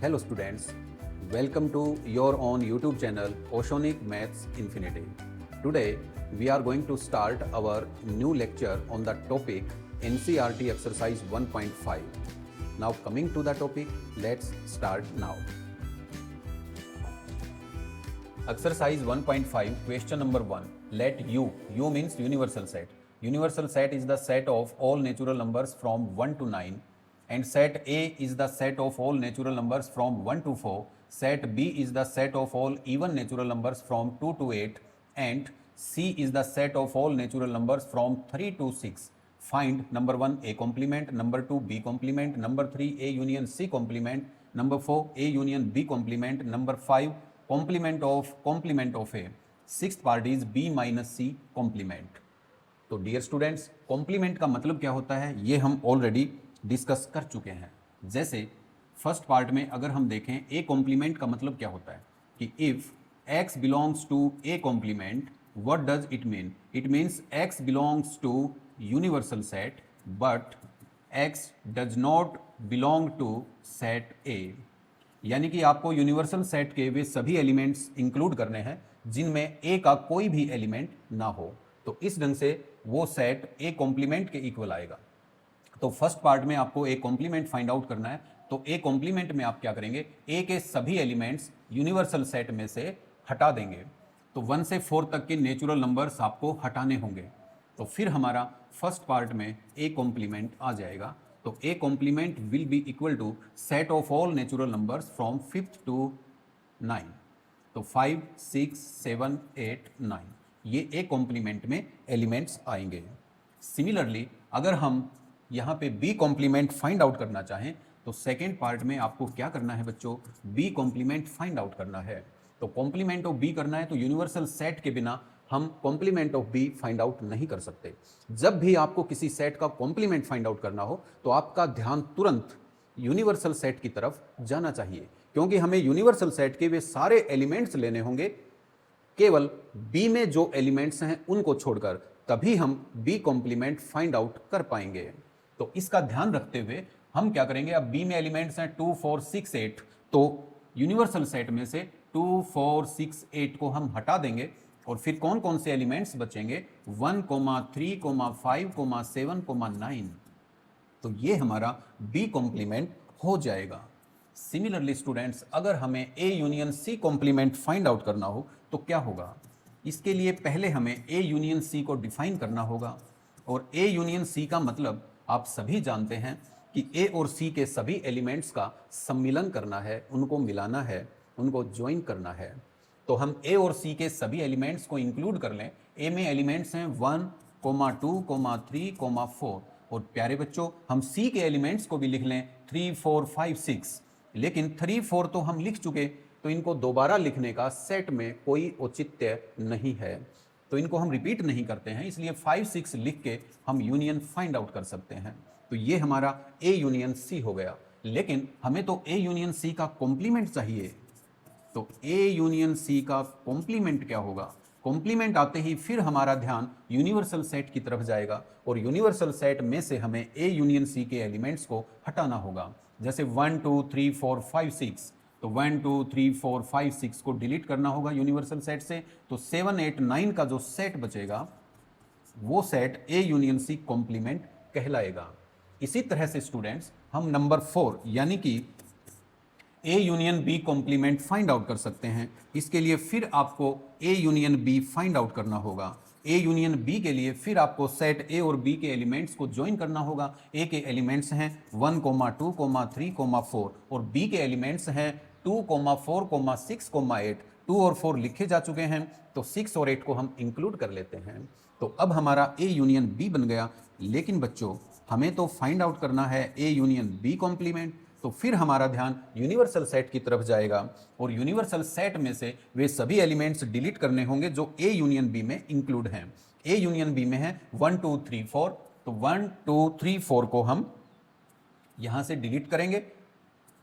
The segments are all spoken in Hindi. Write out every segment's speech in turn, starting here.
Hello students, welcome to your own YouTube channel Oceanic Maths Infinity. Today we are going to start our new lecture on the topic NCERT exercise 1.5. Now coming to the topic, let's start now. Exercise 1.5 question number 1. Let U means universal set. Universal set is the set of all natural numbers from 1 to 9. And set A is the set of all natural numbers from 1 to 4, set B is the set of all even natural numbers from 2 to 8, and C is the set of all natural numbers from 3 to 6. Find number 1 A complement, number 2 B complement, number 3 A union C complement, number 4 A union B complement, number 5 complement of A. Sixth part is B minus C complement. तो डियर स्टूडेंट्स, कॉम्प्लीमेंट का मतलब क्या होता है ये हम ऑलरेडी डिस्कस कर चुके हैं। जैसे फर्स्ट पार्ट में अगर हम देखें ए कॉम्प्लीमेंट का मतलब क्या होता है कि if x belongs to A complement, what does it mean? It means x belongs to universal set but x does not belong to set A. यानी कि आपको यूनिवर्सल सेट के वे सभी एलिमेंट्स इंक्लूड करने हैं जिनमें ए का कोई भी एलिमेंट ना हो, तो इस ढंग से वो सेट ए कॉम्प्लीमेंट के इक्वल आएगा। तो फर्स्ट पार्ट में आपको ए कॉम्प्लीमेंट फाइंड आउट करना है, तो ए कॉम्प्लीमेंट में आप क्या करेंगे, ए के सभी एलिमेंट्स यूनिवर्सल सेट में से हटा देंगे। तो 1 से 4 तक के नेचुरल नंबर्स आपको हटाने होंगे। तो फिर हमारा फर्स्ट पार्ट में ए कॉम्प्लीमेंट आ जाएगा। तो A complement will be equal to set of all natural numbers from 5th to 9। तो 5, 6, 7, 8, 9 ये ए कॉम्प्लीमेंट में एलिमेंट्स आएंगे। सिमिलरली अगर हम यहाँ पे बी कॉम्प्लीमेंट फाइंड आउट करना चाहें तो सेकेंड पार्ट में आपको क्या करना है बच्चों, बी कॉम्प्लीमेंट फाइंड आउट करना है। तो कॉम्प्लीमेंट ऑफ बी करना है तो यूनिवर्सल सेट के बिना हम complement of B find out नहीं कर सकते। जब भी आपको किसी सेट का कॉम्प्लीमेंट फाइंड आउट करना हो तो आपका ध्यान तुरंत यूनिवर्सल सेट की तरफ जाना चाहिए, क्योंकि हमें यूनिवर्सल सेट के वे सारे एलिमेंट्स लेने होंगे, केवल बी में जो एलिमेंट्स हैं उनको छोड़कर, तभी हम बी कॉम्प्लीमेंट फाइंड आउट कर पाएंगे। तो इसका ध्यान रखते हुए हम क्या करेंगे, अब बी में एलिमेंट्स हैं 2, 4, 6, 8, तो यूनिवर्सल सेट में से 2, 4, 6, 8 को हम हटा देंगे और फिर कौन कौन से एलिमेंट्स बचेंगे, 1, 3, 5, 7, 9। तो ये हमारा बी कॉम्प्लीमेंट हो जाएगा। सिमिलरली स्टूडेंट्स, अगर हमें A union C complement find out करना हो तो क्या होगा, इसके लिए पहले हमें ए यूनियन सी को डिफाइन करना होगा। और ए यूनियन सी का मतलब आप सभी जानते हैं कि ए और सी के सभी एलिमेंट्स का सम्मिलन करना है, उनको मिलाना है, उनको ज्वाइन करना है। तो हम ए और सी के सभी एलिमेंट्स को इंक्लूड कर लें। ए में एलिमेंट्स हैं 1, 2, 3, 4, और प्यारे बच्चों हम सी के एलिमेंट्स को भी लिख लें 3, 4, 5, 6, लेकिन 3, 4 तो हम लिख चुके, तो इनको दोबारा लिखने का सेट में कोई औचित्य नहीं है, तो इनको हम रिपीट नहीं करते हैं, इसलिए 5, 6 लिख के हम यूनियन फाइंड आउट कर सकते हैं। तो ये हमारा ए यूनियन सी हो गया। लेकिन हमें तो ए यूनियन सी का कॉम्प्लीमेंट चाहिए, तो ए यूनियन सी का कॉम्प्लीमेंट क्या होगा, कॉम्प्लीमेंट आते ही फिर हमारा ध्यान यूनिवर्सल सेट की तरफ जाएगा और यूनिवर्सल सेट में से हमें ए यूनियन सी के एलिमेंट्स को हटाना होगा। जैसे 1, 2, 3, 4, 5, 6, तो 1, 2, 3, 4, 5, 6 को डिलीट करना होगा यूनिवर्सल सेट से, तो 7, 8, 9 का जो सेट बचेगा वो set A union C complement कहलाएगा। इसी तरह से स्टूडेंट्स हम नंबर 4 यानी कि A union B complement find out कर सकते हैं। इसके लिए फिर आपको A union B find out करना होगा। ए यूनियन बी के लिए फिर आपको सेट ए और बी के एलिमेंट्स को ज्वाइन करना होगा। ए के एलिमेंट्स हैं 1, 2, 3, 4 और बी के एलिमेंट्स हैं 2, 4, 6, 8। 2 और 4 लिखे जा चुके हैं, तो 6 और 8 को हम इंक्लूड कर लेते हैं। तो अब हमारा ए यूनियन बी बन गया। लेकिन बच्चों हमें तो फाइंड आउट करना है ए यूनियन बी कॉम्प्लीमेंट, तो फिर हमारा ध्यान यूनिवर्सल सेट की तरफ जाएगा और यूनिवर्सल सेट में से वे सभी एलिमेंट्स डिलीट करने होंगे जो ए यूनियन बी में इंक्लूड हैं। ए यूनियन बी में है 1, 2, 3, 4, तो 1, 2, 3, 4 को हम यहाँ से डिलीट करेंगे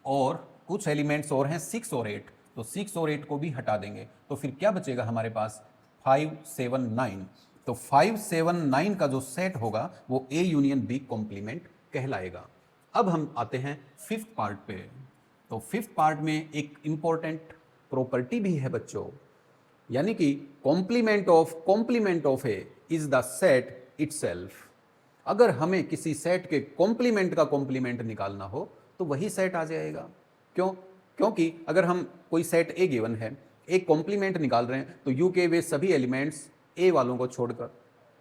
और कुछ एलिमेंट्स और हैं 6 और 8, तो 6 और 8 को भी हटा देंगे। तो फिर क्या बचेगा हमारे पास 5, 7, 9। तो 5, 7, 9 का जो सेट होगा वो ए यूनियन बी कॉम्प्लीमेंट कहलाएगा। अब हम आते हैं 5th पार्ट पे। तो फिफ्थ पार्ट में एक इंपॉर्टेंट प्रॉपर्टी भी है बच्चों, यानी कि complement of A is the set itself. अगर हमें किसी सेट के कॉम्प्लीमेंट का कॉम्प्लीमेंट निकालना हो तो वही सेट आ जाएगा। क्यों? क्योंकि अगर हम कोई सेट ए गिवन है, एक कॉम्प्लीमेंट निकाल रहे हैं, तो यू के वे सभी एलिमेंट्स ए वालों को छोड़कर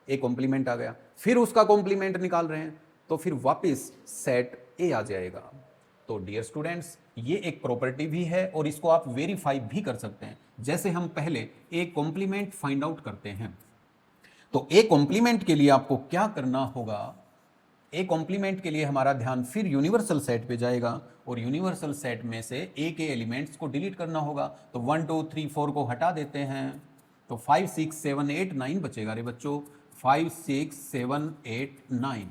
ए कॉम्प्लीमेंट आ गया, फिर उसका कॉम्प्लीमेंट निकाल रहे हैं तो फिर वापस सेट ए आ जाएगा। तो डियर स्टूडेंट्स, ये एक प्रॉपर्टी भी है और इसको आप वेरीफाई भी कर सकते हैं। जैसे हम पहले ए कॉम्प्लीमेंट फाइंड आउट करते हैं, तो ए कॉम्प्लीमेंट के लिए आपको क्या करना होगा? ए कॉम्प्लीमेंट के लिए हमारा ध्यान फिर यूनिवर्सल सेट पे जाएगा और यूनिवर्सल सेट में से ए के एलिमेंट्स को डिलीट करना होगा। तो 1 2 3 4 को हटा देते हैं, तो 5 6 7 8 9 बचेगा रे बच्चों, 5 6 7 8 9।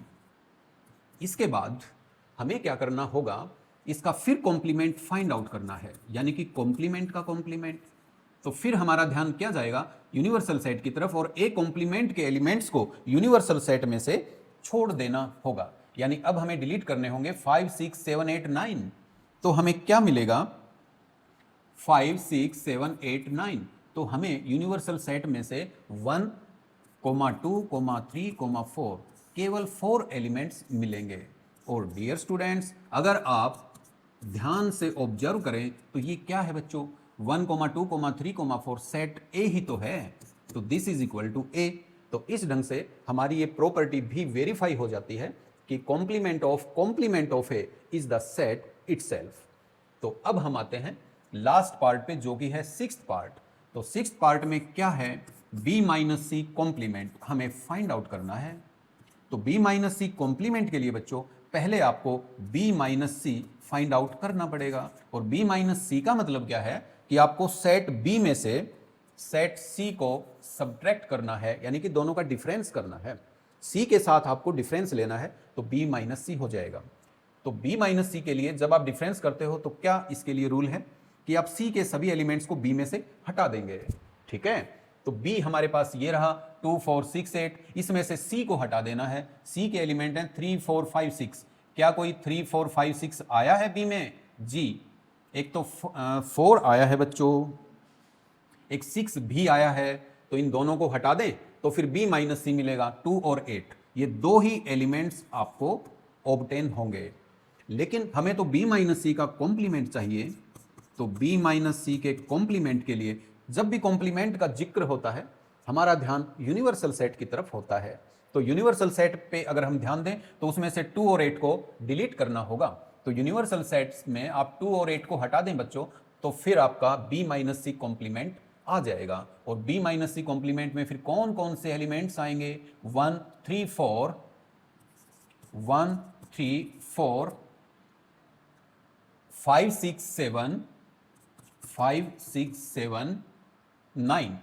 इसके बाद हमें क्या करना होगा? इसका फिर कॉम्प्लीमेंट फाइंड आउट करना है, यानी कि कॉम्प्लीमेंट का कॉम्प्लीमेंट। तो फिर हमारा ध्यान क्या जाएगा? यूनिवर्सल सेट की तरफ, और ए कॉम्प्लीमेंट के एलिमेंट्स को यूनिवर्सल सेट में से छोड़ देना होगा। यानी अब हमें डिलीट करने होंगे 5 6 7 8 9। तो हमें क्या मिलेगा? 5 6 7 8 9। तो हमें यूनिवर्सल सेट में से 1 2 3 4 केवल 4 एलिमेंट्स मिलेंगे। और डियर स्टूडेंट्स, अगर आप ध्यान से ऑब्जर्व करें तो ये क्या है बच्चों? 1 2 3 4 सेट ए ही तो है, तो दिस इज इक्वल टू ए। तो इस ढंग से हमारी ये प्रॉपर्टी भी वेरीफाई हो जाती है कि complement of A is the set itself. तो अब हम आते हैं लास्ट पार्ट पे, जो कि है सिक्स्थ पार्ट। तो सिक्स्थ पार्ट में क्या है? बी माइनस सी कॉम्प्लीमेंट हमें फाइंड आउट करना है। तो बी माइनस सी कॉम्प्लीमेंट के लिए बच्चों पहले आपको बी माइनस सी फाइंड आउट करना पड़ेगा। और बी माइनस सी का मतलब क्या है? कि आपको सेट बी में से सेट सी को सब्ट्रैक्ट करना है, यानी कि दोनों का डिफरेंस करना है। सी के साथ आपको डिफरेंस लेना है, तो बी माइनस सी हो जाएगा। तो बी माइनस सी के लिए जब आप डिफरेंस करते हो तो क्या इसके लिए रूल है कि आप सी के सभी एलिमेंट्स को बी में से हटा देंगे। ठीक है, तो बी हमारे पास ये रहा 2 4 6 8, इसमें से सी को हटा देना है। सी के एलिमेंट हैं 3 4 5 6। क्या कोई 3 4 5 6 आया है बी में? जी, एक तो 4 आया है बच्चों, एक 6 भी आया है, तो इन दोनों को हटा दें तो फिर बी माइनस सी मिलेगा। 2 और 8 ये दो ही एलिमेंट्स आपको ऑब्टेन होंगे। लेकिन हमें तो बी माइनस सी का कॉम्प्लीमेंट चाहिए। तो बी माइनस सी के कॉम्प्लीमेंट के लिए जब भी कॉम्प्लीमेंट का जिक्र होता है हमारा ध्यान यूनिवर्सल सेट की तरफ होता है। तो यूनिवर्सल सेट पे अगर हम ध्यान दें तो उसमें से 2 और 8 को डिलीट करना होगा। तो यूनिवर्सल सेट्स में आप 2 और 8 को हटा दें बच्चों, तो फिर आपका बी माइनस सी कॉम्प्लीमेंट आ जाएगा। और बी माइनस सी कॉम्प्लीमेंट में फिर कौन कौन से एलिमेंट्स आएंगे? 1 3 4 1 3 4 5 6 7 5 6 7 9।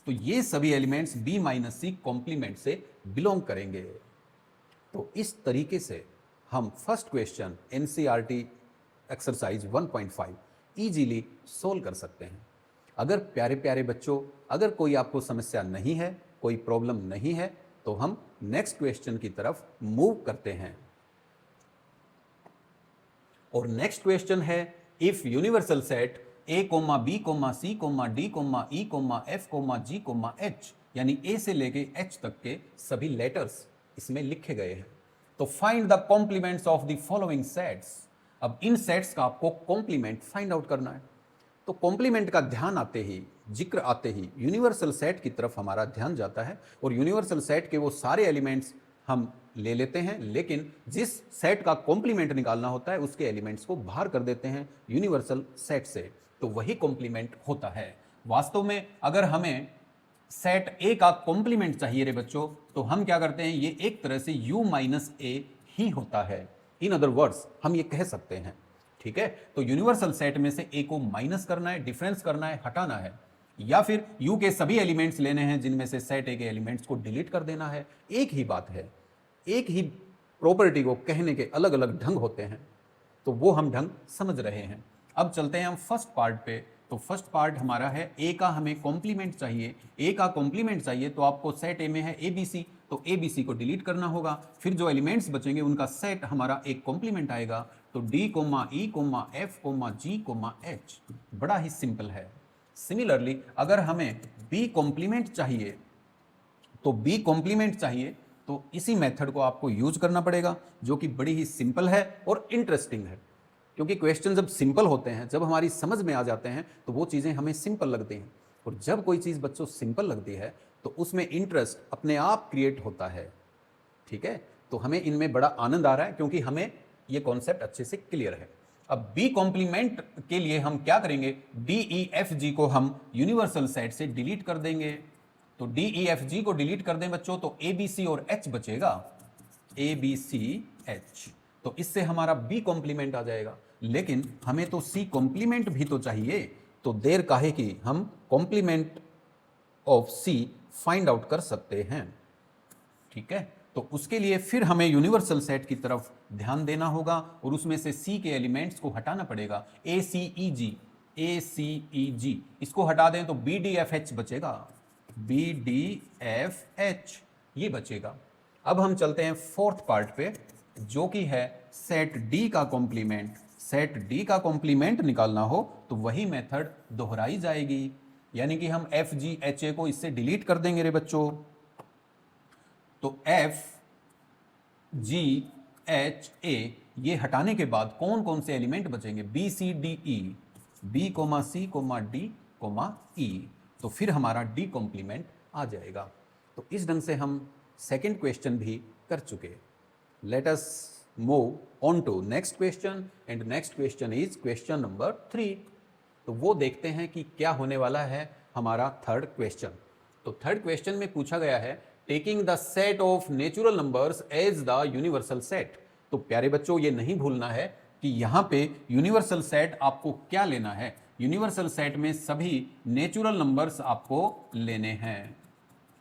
तो ये सभी elements B minus C complement से बिलोंग करेंगे। तो इस तरीके से हम first question NCERT exercise 1.5 easily solve कर सकते हैं। अगर प्यारे प्यारे बच्चों, अगर कोई आपको समस्या नहीं है, कोई प्रॉब्लम नहीं है, तो हम नेक्स्ट क्वेश्चन की तरफ मूव करते हैं। और नेक्स्ट क्वेश्चन है, if universal set A comma B comma C comma D comma E comma F comma G comma H, यानी ए से लेके एच तक के सभी लेटर्स इसमें लिखे गए हैं, तो find the complements of the following sets. अब इन सेट्स का आपको कॉम्प्लीमेंट फाइंड आउट करना है। तो कॉम्प्लीमेंट का ध्यान आते ही, जिक्र आते ही यूनिवर्सल सेट की तरफ हमारा ध्यान जाता है और यूनिवर्सल सेट के वो सारे एलिमेंट्स हम ले लेते हैं, लेकिन जिस सेट का कॉम्प्लीमेंट निकालना होता है उसके एलिमेंट्स को बाहर कर देते हैं यूनिवर्सल सेट से, तो वही कॉम्प्लीमेंट होता है। वास्तव में अगर हमें सेट ए का कॉम्प्लीमेंट चाहिए रे बच्चों, तो हम क्या करते हैं, ये एक तरह से u माइनस ए ही होता है। इन अदर वर्ड्स हम ये कह सकते हैं। ठीक है, तो यूनिवर्सल सेट में से ए को माइनस करना है, डिफरेंस करना है, हटाना है, या फिर u के सभी एलिमेंट्स लेने हैं जिनमें से सेट ए के एलिमेंट्स को डिलीट कर देना है। एक ही बात है, एक ही प्रॉपर्टी को कहने के अलग अलग ढंग होते हैं, तो वो हम ढंग समझ रहे हैं। अब चलते हैं हम फर्स्ट पार्ट पे। तो फर्स्ट पार्ट हमारा है ए का हमें कॉम्प्लीमेंट चाहिए। ए का कॉम्प्लीमेंट चाहिए तो आपको सेट ए में है ए बी सी, तो ए बी सी को डिलीट करना होगा, फिर जो एलिमेंट्स बचेंगे उनका सेट हमारा एक कॉम्प्लीमेंट आएगा, तो D comma E comma F comma G comma H. बड़ा ही सिंपल है। सिमिलरली अगर हमें बी कॉम्प्लीमेंट चाहिए तो इसी मेथड को आपको यूज करना पड़ेगा, जो कि बड़ी ही सिंपल है और इंटरेस्टिंग है। क्योंकि क्वेश्चन जब सिंपल होते हैं, जब हमारी समझ में आ जाते हैं, तो वो चीज़ें हमें सिंपल लगती हैं। और जब कोई चीज़ बच्चों सिंपल लगती है तो उसमें इंटरेस्ट अपने आप क्रिएट होता है। ठीक है, तो हमें इनमें बड़ा आनंद आ रहा है क्योंकि हमें ये कॉन्सेप्ट अच्छे से क्लियर है। अब बी कॉम्प्लीमेंट के लिए हम क्या करेंगे, डी ई एफ जी को हम यूनिवर्सल सेट से डिलीट कर देंगे। तो डी ई एफ जी को डिलीट कर दें बच्चों, तो ए बी सी और एच बचेगा, ए बी सी एच। तो इससे हमारा बी कॉम्प्लीमेंट आ जाएगा। लेकिन हमें तो सी कॉम्प्लीमेंट भी तो चाहिए, तो देर काहे की, हम complement of C find out कर सकते हैं। ठीक है, तो उसके लिए फिर हमें यूनिवर्सल सेट की तरफ ध्यान देना होगा और उसमें से सी के एलिमेंट्स को हटाना पड़ेगा। ए सी ई जी इसको हटा दें तो बी डी एफ एच बचेगा, बी डी एफ एच ये बचेगा। अब हम चलते हैं फोर्थ पार्ट पे, जो कि है सेट डी का कॉम्प्लीमेंट। सेट डी का कॉम्प्लीमेंट निकालना हो तो वही मेथड दोहराई जाएगी, यानी कि हम एफ जी एच ए को इससे डिलीट कर देंगे रे बच्चों। तो एफ जी एच ए ये हटाने के बाद कौन कौन से एलिमेंट बचेंगे, B C D E, B comma C comma D comma E. तो फिर हमारा डी कॉम्प्लीमेंट आ जाएगा। तो इस ढंग से हम सेकेंड क्वेश्चन भी कर चुके। Let us move on to next question, and next question is question number 3। तो वो देखते हैं कि क्या होने वाला है हमारा थर्ड क्वेश्चन। तो थर्ड क्वेश्चन में पूछा गया है taking the set of natural numbers as the universal set. तो प्यारे बच्चों ये नहीं भूलना है कि यहाँ पे यूनिवर्सल सेट आपको क्या लेना है, यूनिवर्सल सेट में सभी नेचुरल नंबर्स आपको लेने हैं,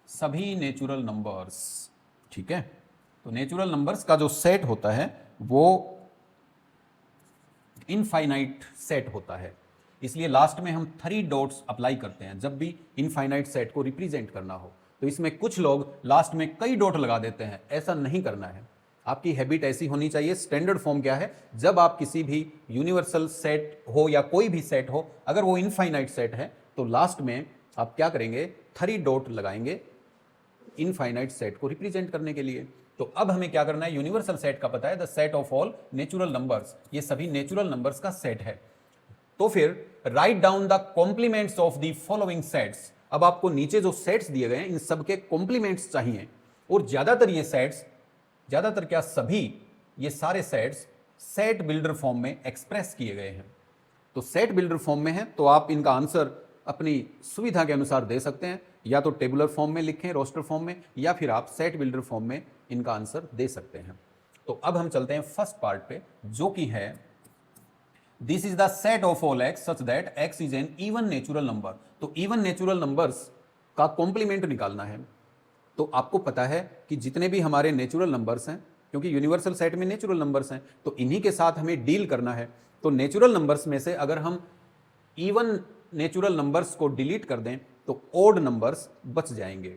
सभी नेचुरल नंबर्स। ठीक है, तो नेचुरल नंबर्स का जो सेट होता है वो इनफाइनाइट सेट होता है, इसलिए लास्ट में हम 3 डॉट्स अप्लाई करते हैं जब भी इनफाइनाइट सेट को रिप्रेजेंट करना हो। तो इसमें कुछ लोग लास्ट में कई डॉट लगा देते हैं, ऐसा नहीं करना है। आपकी हैबिट ऐसी होनी चाहिए। स्टैंडर्ड फॉर्म क्या है, जब आप किसी भी यूनिवर्सल सेट हो या कोई भी सेट हो, अगर वो इनफाइनाइट सेट है तो लास्ट में आप क्या करेंगे, 3 डॉट लगाएंगे इनफाइनाइट सेट को रिप्रेजेंट करने के लिए। तो अब हमें क्या करना है, यूनिवर्सल सेट का पता है, the set of all natural numbers, ये सभी नेचुरल नंबर्स का सेट है। तो फिर write down the complements of the following sets. अब आपको नीचे जो सेट्स दिए गए हैं इन सब के कॉम्प्लीमेंट्स चाहिए, और ज्यादातर ये सेट्स, ज्यादातर क्या सभी ये सारे सेट्स सेट बिल्डर फॉर्म में एक्सप्रेस किए गए हैं। तो सेट बिल्डर फॉर्म में है तो आप इनका आंसर अपनी सुविधा के अनुसार दे सकते हैं, या तो टेबुलर फॉर्म में लिखें रोस्टर फॉर्म में, या फिर आप सेट बिल्डर फॉर्म में इनका आंसर दे सकते हैं। तो अब हम चलते हैं फर्स्ट पार्ट पे, जो कि है this is the set of all x such that x is N even natural number. तो इवन नेचुरल नंबर्स का कॉम्प्लीमेंट निकालना है। तो आपको पता है कि जितने भी हमारे नेचुरल नंबर्स हैं, क्योंकि यूनिवर्सल सेट में नेचुरल नंबर्स हैं, तो इन्हीं के साथ हमें डील करना है। तो नेचुरल नंबर्स में से अगर हम इवन नेचुरल नंबर्स को डिलीट कर दें तो ओड नंबर्स बच जाएंगे,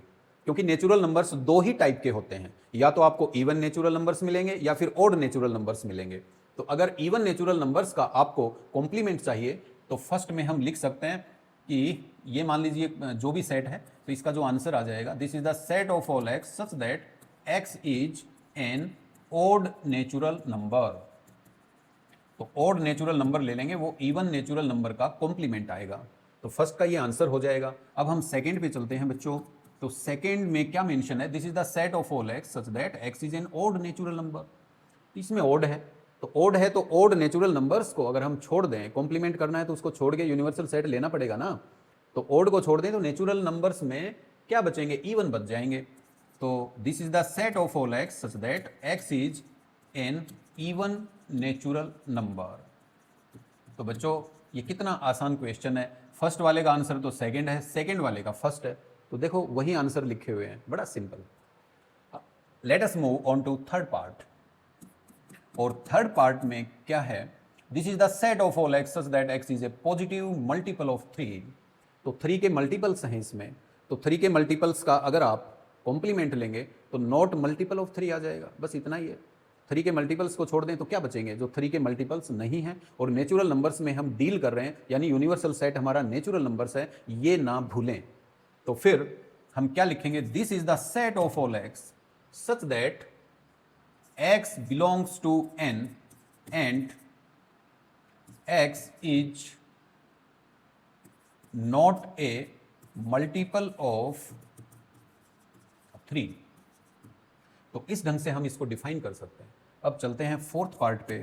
क्योंकि नेचुरल नंबर्स 2 ही टाइप के होते हैं, या तो आपको इवन नेचुरल नंबर्स मिलेंगे या फिर ओड नेचुरल नंबर्स मिलेंगे। तो अगर इवन नेचुरल नंबर्स का आपको कॉम्प्लीमेंट चाहिए तो फर्स्ट में हम लिख सकते हैं कि ये मान लीजिए जो भी सेट है, तो इसका जो आंसर आ जाएगा, this is the set of all x such that x is an odd natural number. तो ओड नेचुरल नंबर ले लेंगे, वो इवन नेचुरल नंबर का कॉम्प्लीमेंट आएगा। तो फर्स्ट का ये आंसर हो जाएगा। अब हम सेकंड पे चलते हैं बच्चों। तो सेकंड में क्या मेंशन है, this is the set of all x such that x is an odd natural number. इसमें ओड है, तो ओड है तो ओड नेचुरल नंबर्स को अगर हम छोड़ दें, कॉम्प्लीमेंट करना है तो उसको छोड़ के यूनिवर्सल सेट लेना पड़ेगा ना। तो ओड को छोड़ दें तो नेचुरल नंबर्स में क्या बचेंगे, इवन बच जाएंगे। तो this is the set of all x such that x is N even natural number. तो बच्चों ये कितना आसान क्वेश्चन है। फर्स्ट वाले का आंसर तो सेकंड है, सेकंड वाले का फर्स्ट है, तो देखो वही आंसर लिखे हुए हैं, बड़ा simple. Let us move on to third part. और थर्ड पार्ट में क्या है, this is the set of all x such that x is a positive multiple of 3। तो 3 के मल्टीपल्स हैं इसमें, तो 3 के मल्टीपल्स का अगर आप कॉम्प्लीमेंट लेंगे तो नॉट मल्टीपल ऑफ 3 आ जाएगा, बस इतना ही है। 3 के मल्टीपल्स को छोड़ दें तो क्या बचेंगे, जो 3 के मल्टीपल्स नहीं हैं। और नेचुरल नंबर्स में हम डील कर रहे हैं, यानी यूनिवर्सल सेट हमारा नेचुरल नंबर्स है, ये ना भूलें। तो फिर हम क्या लिखेंगे, this is the set of all x such that x belongs to n and x is not a multiple of 3। तो इस ढंग से हम इसको डिफाइन कर सकते हैं। अब चलते हैं फोर्थ पार्ट पे।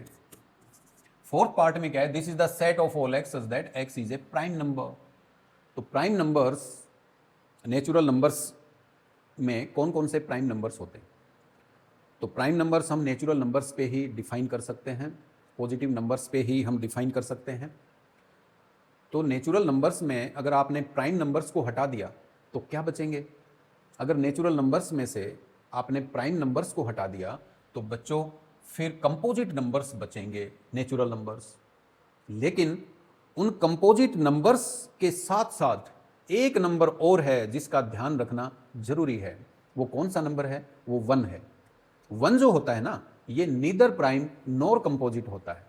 फोर्थ पार्ट में क्या है, this is the set of all x such that x is A prime number. तो प्राइम नंबर्स, नेचुरल नंबर्स में कौन कौन से प्राइम नंबर्स होते हैं? तो प्राइम नंबर्स हम नेचुरल नंबर्स पे ही डिफाइन कर सकते हैं, पॉजिटिव नंबर्स पे ही हम डिफाइन कर सकते हैं। तो नेचुरल नंबर्स में अगर आपने प्राइम नंबर्स को हटा दिया तो क्या बचेंगे? अगर नेचुरल नंबर्स में से आपने प्राइम नंबर्स को हटा दिया तो बच्चों फिर कंपोजिट नंबर्स बचेंगे, नेचुरल नंबर्स। लेकिन उन कंपोजिट नंबर्स के साथ साथ एक नंबर और है जिसका ध्यान रखना जरूरी है। वो कौन सा नंबर है? वो 1 है। 1 जो होता है ना, ये नीदर प्राइम नॉर कंपोजिट होता है।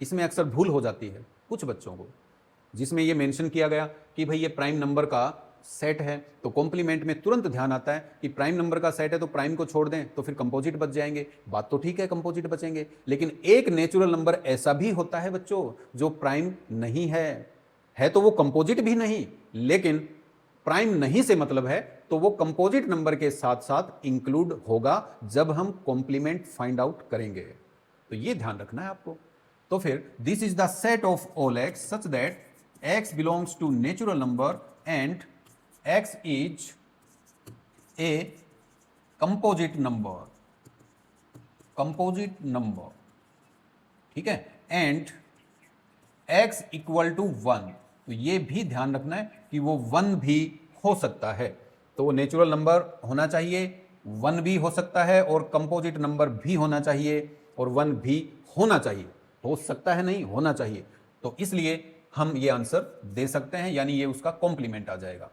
इसमें अक्सर भूल हो जाती है कुछ बच्चों को, जिसमें ये मेंशन किया गया कि भाई ये प्राइम नंबर का सेट है, तो कॉम्प्लीमेंट में तुरंत ध्यान आता है कि प्राइम नंबर का सेट है तो प्राइम को छोड़ दें तो फिर कंपोजिट बच जाएंगे। बात तो ठीक है, कंपोजिट बचेंगे, लेकिन एक नेचुरल नंबर ऐसा भी होता है बच्चों जो प्राइम नहीं है तो वो कंपोजिट भी नहीं, लेकिन प्राइम नहीं से मतलब है तो वो कंपोजिट नंबर के साथ साथ इंक्लूड होगा जब हम कॉम्प्लीमेंट फाइंड आउट करेंगे। तो ये ध्यान रखना है आपको। तो फिर this is the set of all x such that x belongs to natural number and x is a composite number, ठीक है, and x equal to 1। तो ये भी ध्यान रखना है कि वो 1 भी हो सकता है। तो वो नेचुरल नंबर होना चाहिए, 1 भी हो सकता है, और कंपोजिट नंबर भी होना चाहिए, और 1 भी होना चाहिए। हो सकता है नहीं, होना चाहिए। तो इसलिए हम ये आंसर दे सकते हैं, यानी ये उसका कॉम्प्लीमेंट आ जाएगा।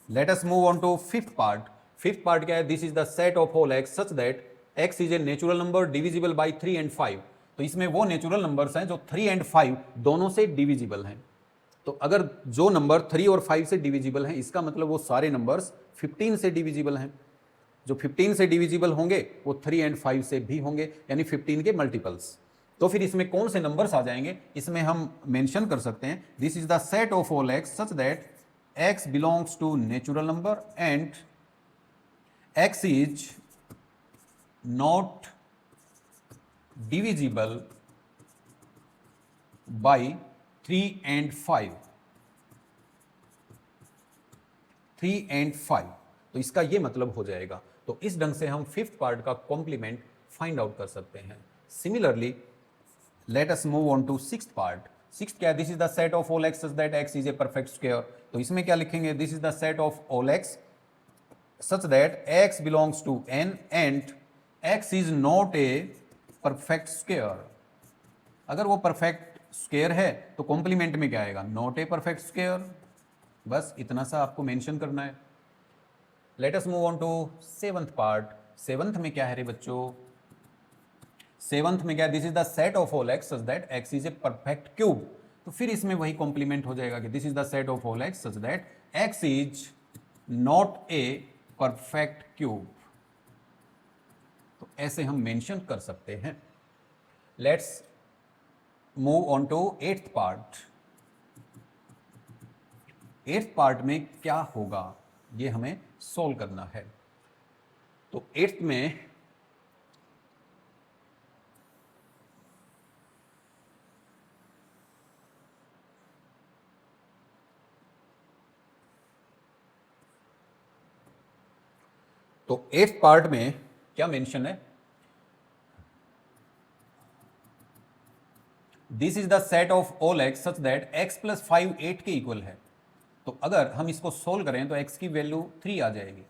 Let us move on to fifth part. Fifth part क्या है, this is the set of all x such that x is a natural number divisible by 3 and 5। तो इसमें वो नेचुरल नंबर्स हैं जो 3 and 5 दोनों से डिविजिबल हैं। तो अगर जो नंबर 3 और 5 से डिविजिबल हैं, इसका मतलब वो सारे नंबर्स 15 से डिविजिबल हैं। जो 15 से डिविजिबल होंगे वो 3 and 5 से भी होंगे, यानी 15 के मल्टीपल्स। तो फिर इसमें कौन से नंबर्स आ जाएंगे, इसमें हम मेंशन कर सकते हैं, this is the set of all x such that x belongs to natural number and x is not divisible by 3 and 5। 3 and 5, तो इसका ये मतलब हो जाएगा। तो इस ढंग से हम फिफ्थ पार्ट का कॉम्प्लीमेंट फाइंड आउट कर सकते हैं। Similarly let us move on to sixth part. Sixth क्या है, this is the set of all x such that x is a perfect square. तो इसमें क्या लिखेंगे, this is the set of all x such that x belongs to N and x is not a perfect square. अगर वो परफेक्ट स्क्वायर है तो कॉम्प्लीमेंट में क्या आएगा, नॉट ए परफेक्ट स्क्वायर। बस इतना सा आपको मेंशन करना है। Let us move on to seventh part. Seventh में क्या है रे बच्चों, सेवंथ में क्या है, this is the set of all x such that x is a perfect cube. तो फिर इसमें वही कॉम्प्लीमेंट हो जाएगा कि this is the set of all x such that x is not a perfect cube. तो ऐसे हम मेंशन कर सकते हैं। Let's move on to eighth part. Eighth part में क्या होगा ये हमें सोल्व करना है। तो एट्थ में एट्थ पार्ट में क्या मेंशन है, this is the set of all x such that x plus 5 8 के इक्वल है। तो अगर हम इसको सोल्व करें तो x की वैल्यू 3 आ जाएगी।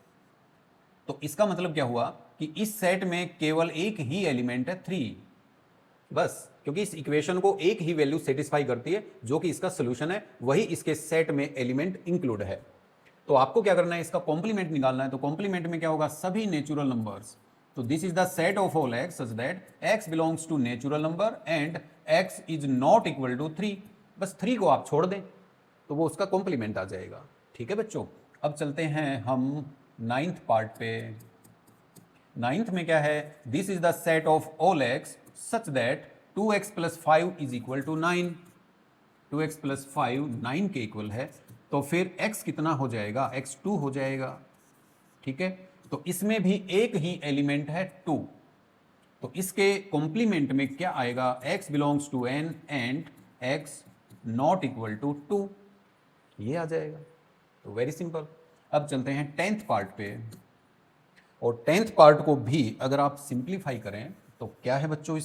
तो इसका मतलब क्या हुआ कि इस सेट में केवल एक ही एलिमेंट है 3, बस, क्योंकि इस इक्वेशन को एक ही वैल्यू सेटिस्फाई करती है जो कि इसका सोल्यूशन है, वही इसके सेट में एलिमेंट इंक्लूड है। तो आपको क्या करना है, इसका कॉम्प्लीमेंट निकालना है। तो कॉम्प्लीमेंट में क्या होगा, सभी नेचुरल नंबर्स। तो this is the set of all x such that x belongs to natural number and x is not equal to 3। बस 3 को आप छोड़ दें तो वो उसका कॉम्प्लीमेंट आ जाएगा। ठीक है बच्चों, अब चलते हैं हम 9th पार्ट पे। 9th में क्या है, this is the set of all x such that 2x plus 5 is equal to 9। 2x plus 5 9 के इक्वल है, तो फिर x कितना हो जाएगा, x 2 हो जाएगा। ठीक है, तो इसमें भी एक ही एलिमेंट है 2, तो इसके कॉम्प्लीमेंट में क्या आएगा, x belongs to n and x not equal to 2, ये आ जाएगा। तो वेरी सिंपल। अब चलते हैं 10th पार्ट पे, और 10th पार्ट को भी अगर आप सिंप्लीफाई करें तो क्या है बच्चों,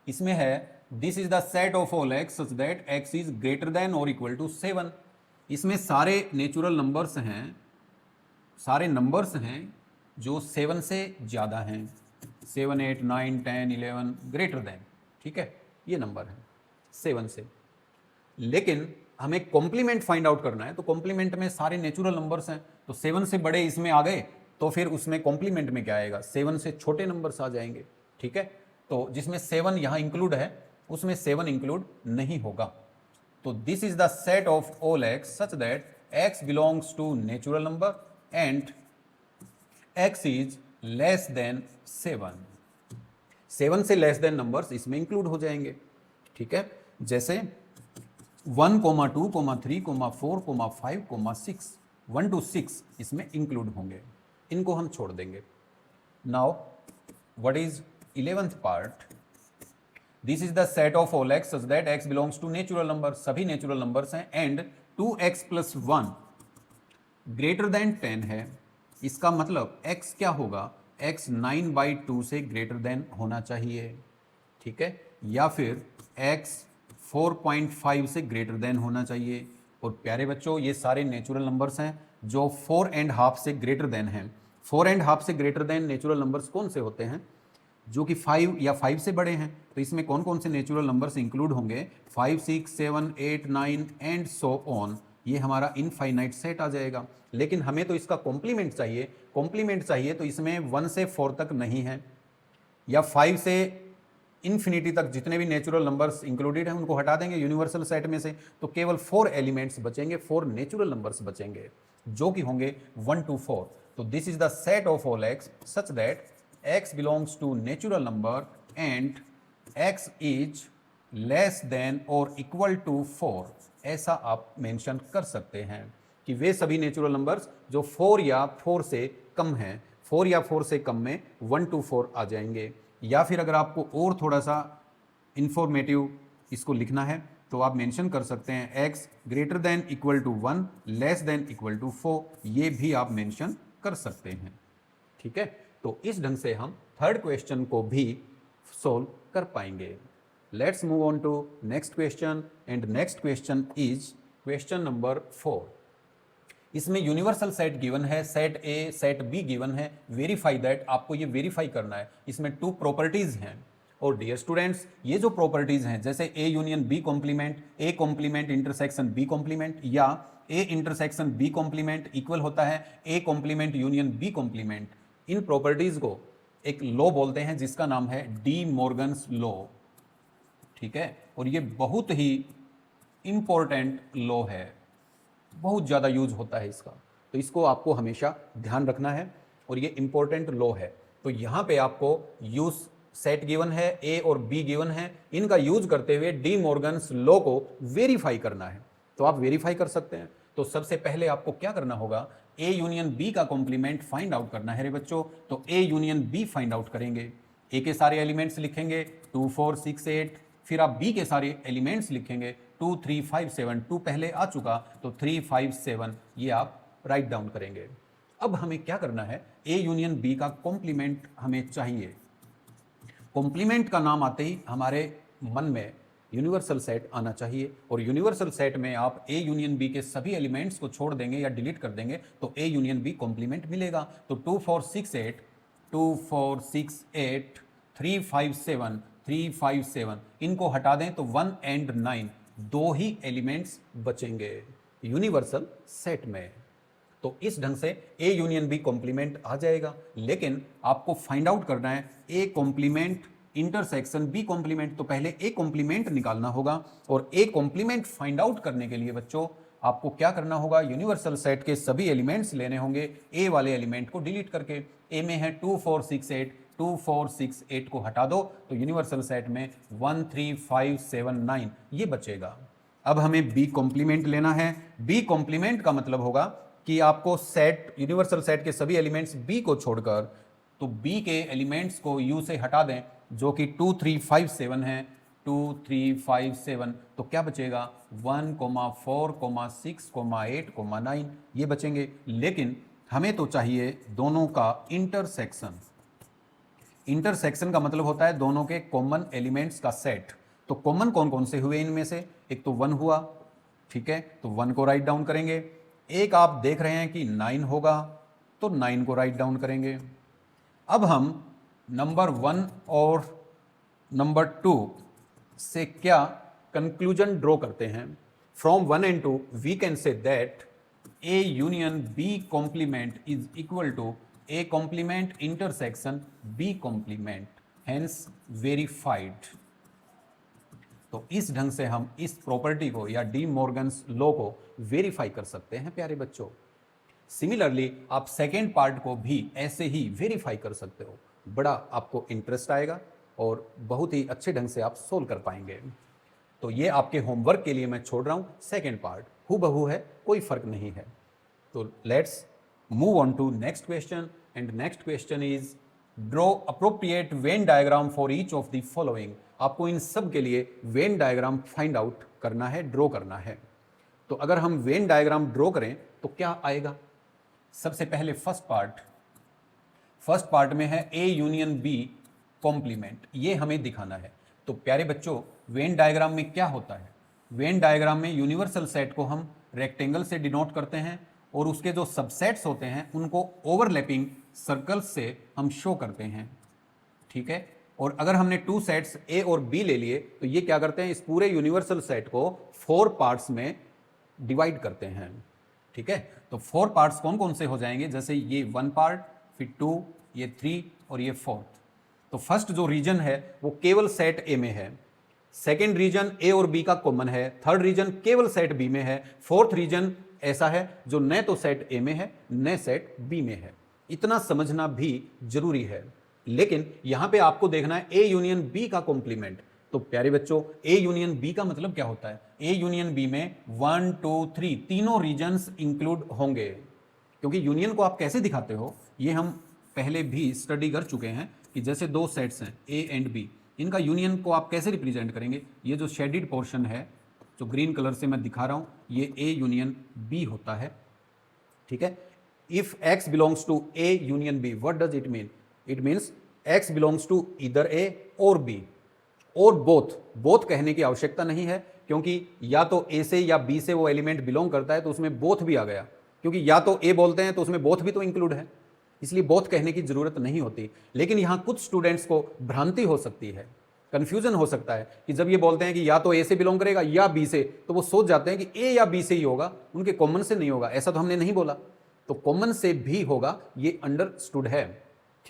इसमें है this is the set of all x such that x is greater than और इक्वल टू 7। इसमें सारे नेचुरल नंबर्स हैं, सारे नंबर्स हैं जो 7 से ज़्यादा हैं, 7 8 9 10 11 ग्रेटर देन। ठीक है, ये नंबर है 7 से। लेकिन हमें कॉम्प्लीमेंट फाइंड आउट करना है, तो कॉम्प्लीमेंट में सारे नेचुरल नंबर्स हैं, तो 7 से बड़े इसमें आ गए, तो फिर उसमें कॉम्प्लीमेंट में क्या आएगा, 7 से छोटे नंबर्स आ जाएंगे। ठीक है, तो जिसमें 7 यहाँ इंक्लूड है उसमें 7 इंक्लूड नहीं होगा। तो this is the set of all x such that x belongs to natural number and x is less than 7। 7 से लेस देन नंबर्स इसमें इंक्लूड हो जाएंगे। ठीक है, जैसे 1, 2, 3, 4, 5, 6, 1 to 6 इसमें इंक्लूड होंगे, इनको हम छोड़ देंगे। Now what is 11th part, this is the set of all x such that x belongs to natural number, सभी नेचुरल नंबर्स हैं, and 2x plus 1 greater than 10 है। इसका मतलब x क्या होगा, x 9/2 से ग्रेटर देन होना चाहिए। ठीक है, या फिर x 4.5 से ग्रेटर देन होना चाहिए। और प्यारे बच्चों, ये सारे नेचुरल नंबर्स हैं जो 4.5 से ग्रेटर देन हैं। 4.5 से ग्रेटर देन नेचुरल नंबर्स कौन से होते हैं, जो कि 5 या 5 से बड़े हैं। तो इसमें कौन कौन से नेचुरल नंबर्स इंक्लूड होंगे, 5 6 7 8 9 एंड सो ऑन। ये हमारा इनफाइनाइट सेट आ जाएगा। लेकिन हमें तो इसका कॉम्प्लीमेंट चाहिए, कॉम्प्लीमेंट चाहिए तो इसमें 1 से 4 तक नहीं है, या 5 से इन्फिनिटी तक जितने भी नेचुरल नंबर्स इंक्लूडेड हैं उनको हटा देंगे यूनिवर्सल सेट में से, तो केवल 4 एलिमेंट्स बचेंगे, 4 नेचुरल नंबर्स बचेंगे जो कि होंगे 1 to 4। तो this is the set of all x such that x belongs to natural number and x is less than और इक्वल टू 4। ऐसा आप मेंशन कर सकते हैं कि वे सभी नेचुरल नंबर्स जो 4 या 4 से कम हैं, 4 या 4 से कम में 1 to 4 आ जाएंगे। या फिर अगर आपको और थोड़ा सा इंफॉर्मेटिव इसको लिखना है तो आप मेंशन कर सकते हैं x greater than equal to 1 less than equal to 4, ये भी आप मेंशन कर सकते हैं। ठीक है, तो इस ढंग से हम थर्ड क्वेश्चन को भी सोल्व कर पाएंगे। Let's move on to next question, and next question is question number 4। इसमें यूनिवर्सल सेट गिवन है, set A set B given है, वेरीफाई दैट, आपको ये वेरीफाई करना है। इसमें 2 प्रॉपर्टीज हैं, और डियर स्टूडेंट्स ये जो प्रॉपर्टीज हैं जैसे A union B complement, A complement intersection B complement, या A intersection B complement equal होता है A complement union B complement, इन प्रॉपर्टीज को एक लॉ बोलते हैं जिसका नाम है डी मॉर्गन्स लॉ। ठीक है, और ये बहुत ही इंपॉर्टेंट लॉ है, बहुत ज़्यादा यूज होता है इसका, तो इसको आपको हमेशा ध्यान रखना है, और ये इंपॉर्टेंट लॉ है। तो यहाँ पे आपको यूज सेट गिवन है, ए और बी गिवन है, इनका यूज करते हुए डी मॉर्गन्स लॉ को वेरीफाई करना है। तो आप वेरीफाई कर सकते हैं। तो सबसे पहले आपको क्या करना होगा, ए यूनियन बी का कॉम्प्लीमेंट फाइंड आउट करना है रे बच्चों। तो A union B find out करेंगे, ए के सारे एलिमेंट्स लिखेंगे 2 4 6 8, फिर आप बी के सारे एलिमेंट्स लिखेंगे 2 3 5 7, 2 पहले आ चुका तो 3 5 7, ये आप राइट डाउन करेंगे। अब हमें क्या करना है, ए यूनियन बी का कॉम्प्लीमेंट हमें चाहिए। कॉम्प्लीमेंट का नाम आते ही हमारे मन में यूनिवर्सल सेट आना चाहिए, और यूनिवर्सल सेट में आप ए यूनियन बी के सभी एलिमेंट्स को छोड़ देंगे या डिलीट कर देंगे तो ए यूनियन बी कॉम्प्लीमेंट मिलेगा। तो 2 4 6 8, 2 4 6 8, 3 5 7, 3 5 7, इनको हटा दें तो 1 and 9 दो ही एलिमेंट्स बचेंगे। यूनिवर्सल सेट में। तो इस ढंग से ए यूनियन बी कॉम्प्लीमेंट आ जाएगा, लेकिन आपको फाइंड आउट करना है A complement intersection B complement. तो पहले ए कॉम्प्लीमेंट निकालना होगा, और ए कॉम्प्लीमेंट फाइंड आउट करने के लिए बच्चों आपको क्या करना होगा, यूनिवर्सल सेट के सभी एलिमेंट्स लेने होंगे, ए वाले एलिमेंट को डिलीट करके। ए में है 2 4 6 8, 2 4 6 8 को हटा दो तो यूनिवर्सल सेट में 1 3 5 7 9 ये बचेगा। अब हमें बी कॉम्प्लीमेंट लेना है। बी कॉम्प्लीमेंट का मतलब होगा कि आपको सेट यूनिवर्सल सेट के सभी एलिमेंट्स बी को छोड़कर, तो बी के एलिमेंट्स को यू से हटा दें, जो कि 2 3 5 7 है, 2 3 5 7, तो क्या बचेगा 1 4 6 8 9 ये बचेंगे। लेकिन हमें तो चाहिए दोनों का इंटरसेक्शन। इंटरसेक्शन का मतलब होता है दोनों के कॉमन एलिमेंट्स का सेट। तो कॉमन कौन कौन से हुए इनमें से, एक तो 1 हुआ, ठीक है, तो 1 को राइट डाउन करेंगे। एक आप देख रहे हैं कि 9 होगा, तो 9 को राइट डाउन करेंगे। अब हम नंबर 1 और नंबर 2 से क्या कंक्लूजन ड्रॉ करते हैं। From 1 and 2 we can say that A union B complement is equal to A complement intersection B complement, hence verified। तो इस ढंग से हम इस प्रॉपर्टी को या डी मॉर्गन्स लॉ को वेरीफाई कर सकते हैं प्यारे बच्चों। सिमिलरली आप सेकेंड पार्ट को भी ऐसे ही वेरीफाई कर सकते हो, बड़ा आपको इंटरेस्ट आएगा और बहुत ही अच्छे ढंग से आप सोल्व कर पाएंगे। तो ये आपके होमवर्क के लिए मैं छोड़ रहा हूँ, सेकेंड पार्ट हूबहू है, कोई फर्क नहीं है। तो let's move on to next question, and next question is draw appropriate Venn diagram for each of the following. आपको इन सब के लिए वेन डायग्राम फाइंड आउट करना है, ड्रॉ करना है। तो अगर हम वेन डायग्राम ड्रॉ करें तो क्या आएगा, सबसे पहले फर्स्ट पार्ट में है ए यूनियन बी कॉम्प्लीमेंट, ये हमें दिखाना है। तो प्यारे बच्चों वेन डायग्राम में क्या होता है, वेन डायग्राम में यूनिवर्सल सेट को हम रेक्टेंगल से डिनोट करते हैं, और उसके जो सबसेट्स होते हैं उनको ओवरलैपिंग सर्कल्स से हम शो करते हैं, ठीक है। और अगर हमने 2 सेट्स ए और बी ले लिए तो ये क्या करते हैं, इस पूरे यूनिवर्सल सेट को 4 पार्ट्स में डिवाइड करते हैं, ठीक है। तो 4 पार्ट्स कौन कौन से हो जाएंगे, जैसे ये 1 पार्ट, फिर 2, ये 3 और ये 4। तो फर्स्ट जो रीजन है वो केवल सेट ए में है, सेकेंड रीजन ए और बी का कॉमन है, थर्ड रीजन केवल सेट बी में है, फोर्थ रीजन ऐसा है जो न तो सेट ए में है न सेट बी में है। इतना समझना भी जरूरी है। लेकिन यहां पे आपको देखना है ए यूनियन बी का कॉम्प्लीमेंट। तो प्यारे बच्चों ए यूनियन बी का मतलब क्या होता है, ए यूनियन बी में 1 2 3 तीनों रीजन्स इंक्लूड होंगे। क्योंकि यूनियन को आप कैसे दिखाते हो ये हम पहले भी स्टडी कर चुके हैं कि जैसे 2 सेट्स हैं ए एंड बी, इनका यूनियन को आप कैसे रिप्रेजेंट करेंगे। ये जो शेडिड पोर्शन है जो ग्रीन कलर से मैं दिखा रहा हूं ये ए यूनियन बी होता है, ठीक है। If x belongs to A union B what does it mean, it means x belongs to इधर ए और बी, और बोथ कहने की आवश्यकता नहीं है, क्योंकि या तो ए से या बी से वो एलिमेंट बिलोंग करता है तो उसमें बोथ भी आ गया, क्योंकि या तो ए बोलते हैं तो उसमें बोथ भी तो इंक्लूड है, इसलिए बोथ कहने की जरूरत नहीं होती। लेकिन यहां कुछ स्टूडेंट्स को भ्रांति हो सकती है, कंफ्यूजन हो सकता है कि जब ये बोलते हैं कि या तो ए से बिलोंग करेगा या बी से, तो वो सोच जाते हैं कि ए या बी से ही होगा, उनके कॉमन से नहीं होगा। ऐसा तो हमने नहीं बोला, तो कॉमन से भी होगा, ये अंडरस्टूड है,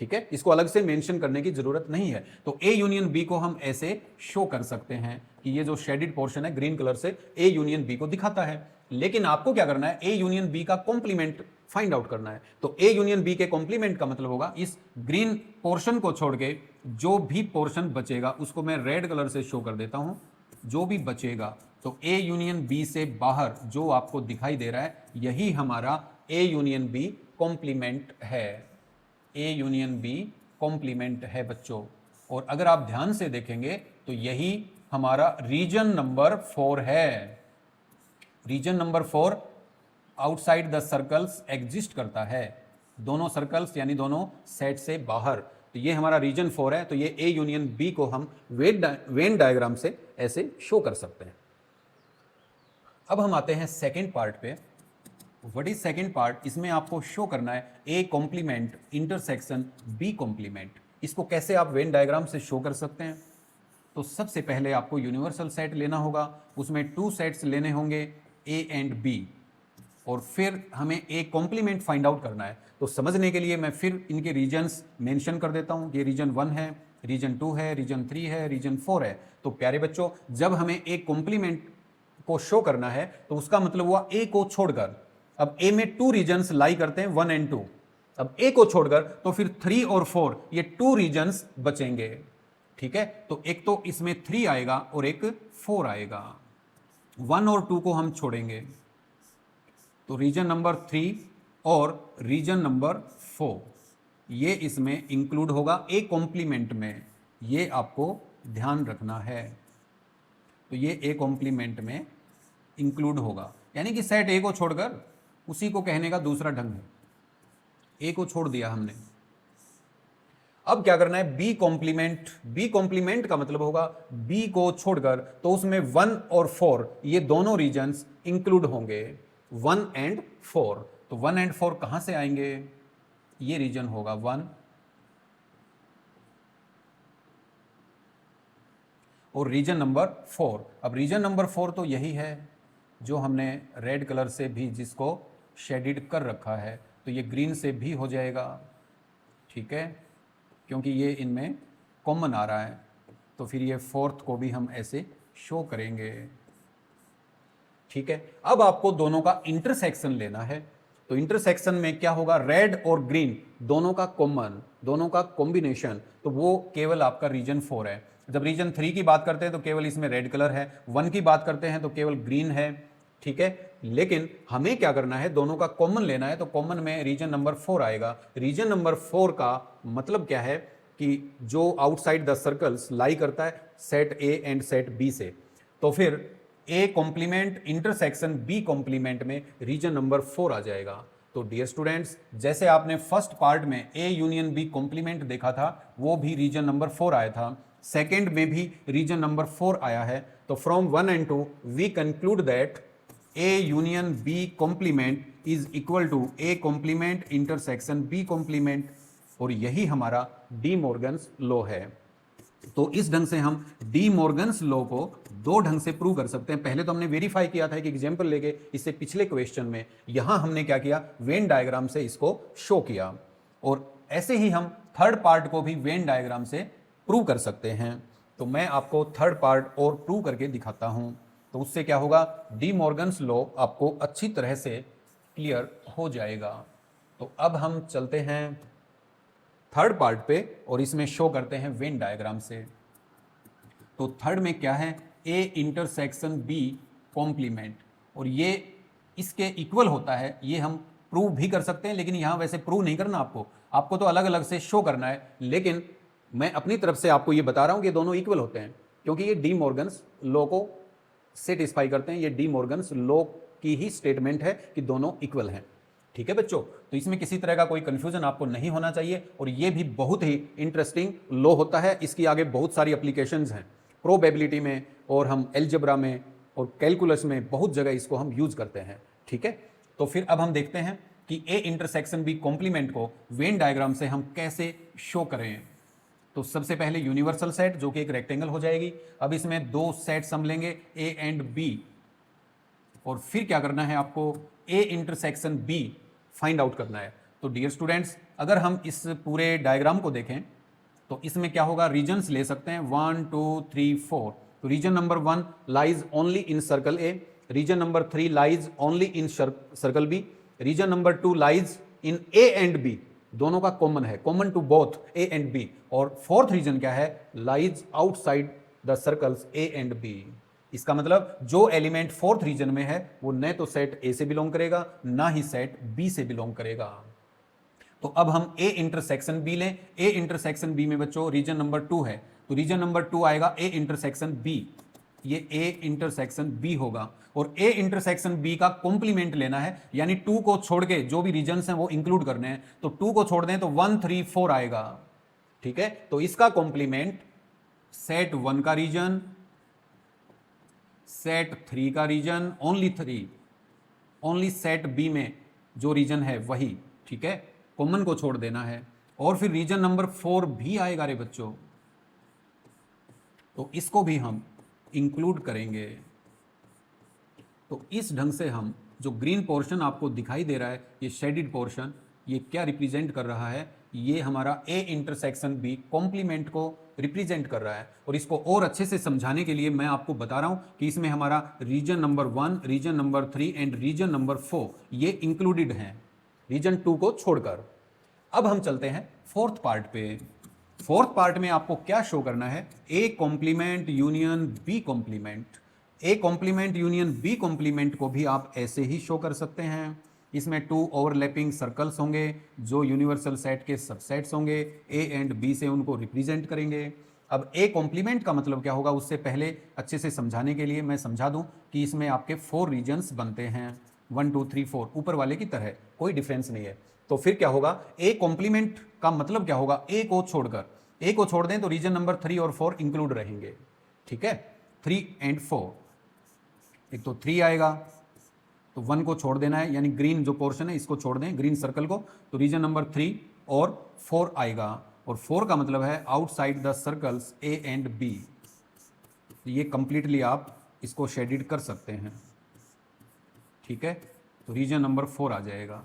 ठीक है। इसको अलग से मेंशन करने की जरूरत नहीं है। तो ए यूनियन बी को हम ऐसे शो कर सकते हैं कि ये जो शेडिड पोर्शन है ग्रीन कलर से ए यूनियन बी को दिखाता है। लेकिन आपको क्या करना है, ए यूनियन बी का कॉम्प्लीमेंट फाइंड आउट करना है। तो ए यूनियन बी के कॉम्प्लीमेंट का मतलब होगा इस ग्रीन पोर्शन को छोड़ के जो भी पोर्शन बचेगा उसको मैं रेड कलर से शो कर देता हूं, जो भी बचेगा। तो ए यूनियन बी से बाहर जो आपको दिखाई दे रहा है यही हमारा ए यूनियन बी कॉम्प्लीमेंट है, ए यूनियन बी कॉम्प्लीमेंट है बच्चों। और अगर आप ध्यान से देखेंगे तो यही हमारा रीजन नंबर 4 है। Region number 4 outside the circles exist करता है, दोनों सर्कल्स यानी दोनों सेट से बाहर। तो ये हमारा रीजन 4 है, तो ये ए यूनियन बी को हम वेन डायग्राम से ऐसे शो कर सकते हैं। अब हम आते हैं सेकेंड पार्ट पे। व्हाट इज सेकेंड पार्ट, इसमें आपको शो करना है A complement intersection B complement. इसको कैसे आप वेन डायग्राम से शो कर सकते हैं, तो सबसे पहले आपको यूनिवर्सल सेट लेना होगा, उसमें 2 सेट्स लेने होंगे ए एंड बी, और फिर हमें ए कॉम्प्लीमेंट फाइंड आउट करना है। तो समझने के लिए मैं फिर इनके रीजन्स मेंशन कर देता हूं। ये रीजन 1 है, रीजन 2 है, रीजन 3 है, रीजन 4 है। तो प्यारे बच्चों, जब हमें ए कॉम्प्लीमेंट को शो करना है तो उसका मतलब हुआ ए को छोड़कर। अब ए में 2 रीजन्स लाई करते हैं, 1 एंड 2। अब ए को छोड़कर तो फिर 3 और 4 ये 2 रीजन्स बचेंगे। ठीक है, तो एक तो इसमें 3 आएगा और एक 4 आएगा। 1 और 2 को हम छोड़ेंगे तो रीजन नंबर 3 और रीजन नंबर 4 ये इसमें इंक्लूड होगा ए कॉम्प्लीमेंट में। ये आपको ध्यान रखना है। तो ये ए कॉम्प्लीमेंट में इंक्लूड होगा, यानी कि सेट ए को छोड़कर उसी को कहने का दूसरा ढंग है। ए को छोड़ दिया हमने। अब क्या करना है, बी कॉम्प्लीमेंट। बी कॉम्प्लीमेंट का मतलब होगा बी को छोड़कर, तो उसमें 1 और 4 ये दोनों रीजन्स इंक्लूड होंगे, 1 एंड 4। तो 1 एंड 4 कहां से आएंगे, ये रीजन होगा 1 और रीजन नंबर 4। अब रीजन नंबर 4 तो यही है जो हमने रेड कलर से भी जिसको शेडिड कर रखा है, तो ये ग्रीन से भी हो जाएगा। ठीक है, क्योंकि ये इनमें कॉमन आ रहा है, तो फिर ये 4th को भी हम ऐसे शो करेंगे। ठीक है, अब आपको दोनों का इंटरसेक्शन लेना है। तो इंटरसेक्शन में क्या होगा, रेड और ग्रीन दोनों का कॉमन, दोनों का कॉम्बिनेशन, तो वो केवल आपका रीजन 4 है। जब रीजन 3 की बात करते हैं तो केवल इसमें रेड कलर है, 1 की बात करते हैं तो केवल ग्रीन है। ठीक है, लेकिन हमें क्या करना है, दोनों का कॉमन लेना है। तो कॉमन में रीजन नंबर 4 आएगा। रीजन नंबर 4 का मतलब क्या है कि जो आउटसाइड द सर्कल्स लाई करता है set A and set B से। तो फिर A complement intersection B complement में रीजन नंबर 4 आ जाएगा। तो डियर स्टूडेंट्स, जैसे आपने फर्स्ट पार्ट में ए यूनियन बी कॉम्प्लीमेंट देखा था, वो भी रीजन नंबर 4 आया था। सेकेंड में भी रीजन नंबर 4 आया है। तो from 1 and 2 we conclude that A union B complement is equal to A complement intersection B complement, और यही हमारा डी मॉर्गन्स लॉ है। तो इस ढंग से हम डी मॉर्गन्स लॉ को 2 ढंग से प्रूव कर सकते हैं। पहले तो हमने वेरीफाई किया था कि एग्जांपल लेके, इससे पिछले क्वेश्चन में। यहां हमने क्या किया, वेन डायग्राम से इसको शो किया, और ऐसे ही हम थर्ड पार्ट को भी वेन डायग्राम से प्रूव कर सकते हैं। तो मैं आपको थर्ड पार्ट और प्रूव करके दिखाता हूं। तो उससे क्या होगा, डी मॉर्गन्स लॉ आपको अच्छी तरह से क्लियर हो जाएगा। तो अब हम चलते हैं थर्ड पार्ट पे और इसमें शो करते हैं वेन डायग्राम से। तो थर्ड में क्या है, ए इंटरसेक्शन बी कॉम्प्लीमेंट, और ये इसके इक्वल होता है। ये हम प्रूव भी कर सकते हैं, लेकिन यहां वैसे प्रूव नहीं करना आपको तो अलग अलग से शो करना है। लेकिन मैं अपनी तरफ से आपको ये बता रहा हूं कि दोनों इक्वल होते हैं, क्योंकि ये डी मॉर्गन्स लॉ को सेटिस्फाई करते हैं। ये डी मॉर्गन्स लॉ की ही स्टेटमेंट है कि दोनों इक्वल हैं। ठीक है बच्चों, तो इसमें किसी तरह का कोई कंफ्यूजन आपको नहीं होना चाहिए। और ये भी बहुत ही इंटरेस्टिंग लॉ होता है। इसकी आगे बहुत सारी एप्लीकेशंस हैं, प्रोबेबिलिटी में, और हम एलजेब्रा में और कैलकुलस में बहुत जगह इसको हम यूज करते हैं। ठीक है, तो फिर अब हम देखते हैं कि ए इंटरसेक्शन बी कॉम्प्लीमेंट को वेन डायग्राम से हम कैसे शो करें। तो सबसे पहले यूनिवर्सल सेट, जो कि एक रेक्टेंगल हो जाएगी। अब इसमें 2 सेट्स हम लेंगे, ए एंड बी, और फिर क्या करना है आपको, A intersection B find out करना है। तो डियर स्टूडेंट्स, अगर हम इस पूरे डायग्राम को देखें तो इसमें क्या होगा, रीजन्स ले सकते हैं 1 2 3 4। तो region number 1 lies only in circle A, region number 3 lies only in circle B, region number 2 lies in A and B, दोनों का कॉमन है, common to both A and B. और फोर्थ रीजन क्या है, lies outside the circles A and B. इसका मतलब जो एलिमेंट फोर्थ रीजन में है वो न तो सेट ए से बिलोंग करेगा, ना ही सेट बी से बिलोंग करेगा। तो अब हम ए इंटरसेक्शन बी लें। ए इंटरसेक्शन बी में बच्चों रीजन नंबर 2 है, तो रीजन नंबर 2 आएगा ए इंटरसेक्शन बी। ये ए इंटरसेक्शन बी होगा, और ए इंटरसेक्शन बी का कॉम्प्लीमेंट लेना है, यानी 2 को छोड़ के जो भी रीजन्स हैं वो इंक्लूड करने हैं। तो 2 को छोड़ दें तो 1 3 4 आएगा। ठीक है, तो इसका कॉम्प्लीमेंट सेट 1 का रीजन, सेट 3 का region, only 3, only set B में जो रीजन है वही। ठीक है, कॉमन को छोड़ देना है। और फिर रीजन नंबर 4 भी आएगा रे बच्चों, तो इसको भी हम इंक्लूड करेंगे। तो इस ढंग से हम जो ग्रीन पोर्शन आपको दिखाई दे रहा है, ये शेडिड पोर्शन, ये क्या रिप्रेजेंट कर रहा है? ये हमारा ए इंटरसेक्शन बी कॉम्प्लीमेंट को रिप्रेजेंट कर रहा है। और इसको और अच्छे से समझाने के लिए मैं आपको बता रहा हूं कि इसमें हमारा region number 1, region number 3 and region number 4 ये इंक्लूडेड हैं, रीजन 2 को छोड़कर। अब हम चलते हैं फोर्थ पार्ट पे। फोर्थ पार्ट में आपको क्या शो करना है? A complement union B complement. A complement union B complement को भी आप ऐसे ही शो कर सकते हैं। इसमें 2 ओवरलैपिंग सर्कल्स होंगे जो यूनिवर्सल सेट के सबसेट्स होंगे, ए एंड बी से उनको रिप्रेजेंट करेंगे। अब ए कॉम्प्लीमेंट का मतलब क्या होगा, उससे पहले अच्छे से समझाने के लिए मैं समझा दूं कि इसमें आपके 4 रीजन्स बनते हैं, 1 2 3 4 ऊपर वाले की तरह, कोई डिफरेंस नहीं है। तो फिर क्या होगा? ए कॉम्प्लीमेंट का मतलब क्या होगा? ए को छोड़कर, ए को छोड़ दें तो रीजन नंबर 3 और 4 इंक्लूड रहेंगे। ठीक है, 3 एंड 4। एक तो 3 आएगा तो 1 को छोड़ देना है, यानी ग्रीन जो पोर्शन है इसको छोड़ दें, ग्रीन सर्कल को, तो रीजन नंबर 3 और 4 आएगा। और 4 का मतलब है outside the circles A and B. ये कंप्लीटली आप इसको शेडिड कर सकते हैं। ठीक है, तो रीजन नंबर 4 आ जाएगा।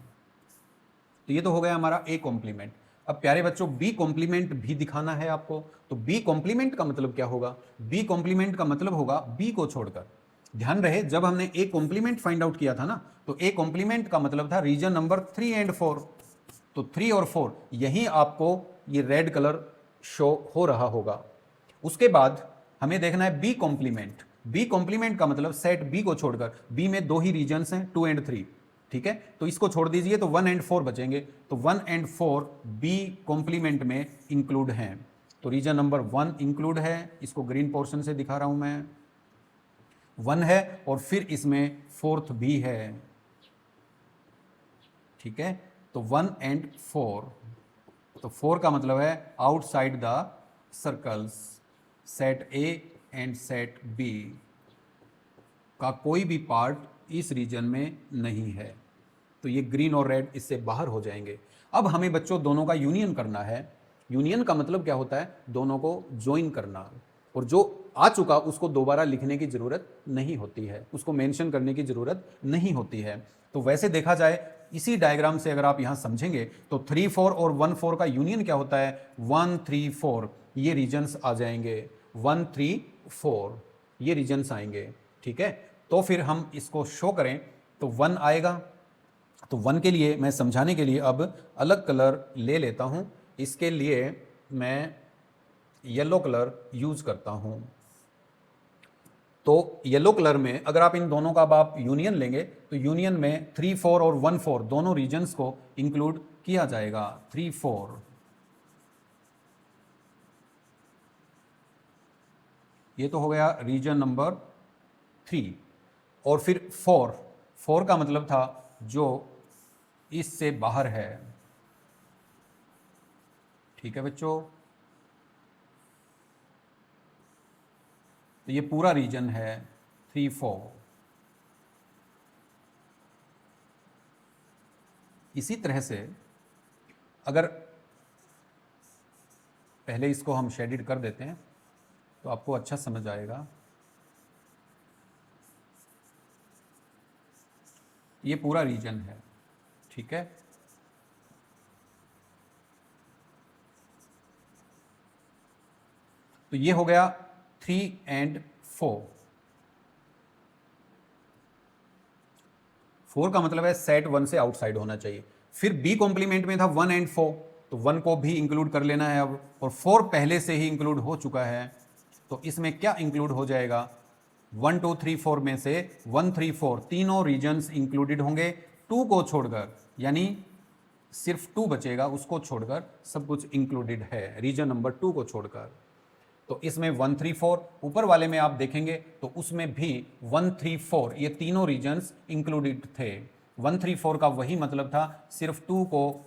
तो ये तो हो गया हमारा ए कॉम्प्लीमेंट। अब प्यारे बच्चों बी कॉम्प्लीमेंट भी दिखाना है आपको। तो बी कॉम्प्लीमेंट का मतलब क्या होगा? बी कॉम्प्लीमेंट का मतलब होगा बी को छोड़कर। ध्यान रहे, जब हमने ए कॉम्प्लीमेंट फाइंड आउट किया था ना, तो ए कॉम्प्लीमेंट का मतलब था रीजन नंबर 3 एंड 4। तो 3 और 4 यही आपको ये रेड कलर शो हो रहा होगा। उसके बाद हमें देखना है बी कॉम्प्लीमेंट। बी कॉम्प्लीमेंट का मतलब सेट बी को छोड़कर, बी में 2 ही रीजन्स हैं, 2 एंड 3। ठीक है, तो इसको छोड़ दीजिए तो 1 एंड 4 बचेंगे। तो 1 एंड 4 बी कॉम्प्लीमेंट में इंक्लूड हैं। तो रीजन नंबर 1 इंक्लूड है, इसको ग्रीन पोर्शन से दिखा रहा हूं मैं, 1 है और फिर इसमें 4th भी है। ठीक है, तो 1 एंड 4। तो 4 का मतलब है outside the circles set A and set B का कोई भी पार्ट इस रीजन में नहीं है। तो ये ग्रीन और रेड इससे बाहर हो जाएंगे। अब हमें बच्चों दोनों का यूनियन करना है। यूनियन का मतलब क्या होता है? दोनों को ज्वाइन करना। और जो आ चुका उसको दोबारा लिखने की जरूरत नहीं होती है, उसको मेंशन करने की जरूरत नहीं होती है। तो वैसे देखा जाए इसी डायग्राम से अगर आप यहां समझेंगे तो 3 4 और 1 4 का यूनियन क्या होता है? 1 3 4 ये रीजन्स आ जाएंगे, 1 3 4 ये रीजन्स आएंगे। ठीक है, तो फिर हम इसको शो करें तो 1 आएगा। तो 1 के लिए मैं समझाने के लिए अब अलग कलर ले लेता हूं। इसके लिए मैं येलो कलर यूज करता हूं। तो येलो कलर में अगर आप इन दोनों का अब आप यूनियन लेंगे तो यूनियन में 3 4 और 1 4 दोनों रीजन्स को इंक्लूड किया जाएगा। 3 4 ये तो हो गया रीजन नंबर 3। और फिर 4 का मतलब था जो इससे बाहर है। ठीक है बच्चों, तो ये पूरा रीजन है 3 4। इसी तरह से अगर पहले इसको हम शेडिड कर देते हैं तो आपको अच्छा समझ आएगा। ये पूरा रीजन है। ठीक है, तो ये हो गया 3 एंड 4। 4 का मतलब है सेट 1 से आउटसाइड होना चाहिए। फिर बी कॉम्प्लीमेंट में था 1 एंड 4, तो 1 को भी इंक्लूड कर लेना है अब, और 4 पहले से ही इंक्लूड हो चुका है। तो इसमें क्या इंक्लूड हो जाएगा? 1 2 3 4 में से 1 3 4 तीनों रीजन्स इंक्लूडेड होंगे 2 को छोड़कर, यानी सिर्फ 2 बचेगा, उसको छोड़कर सब कुछ इंक्लूडेड है रीजन नंबर 2 को छोड़कर। तो इसमें 1 3 4 ऊपर वाले में आप देखेंगे तो उसमें भी 1 3 4 ये तीनों रीजन्स इंक्लूडेड थे। 1 3 4 का वही मतलब था, सिर्फ 2 को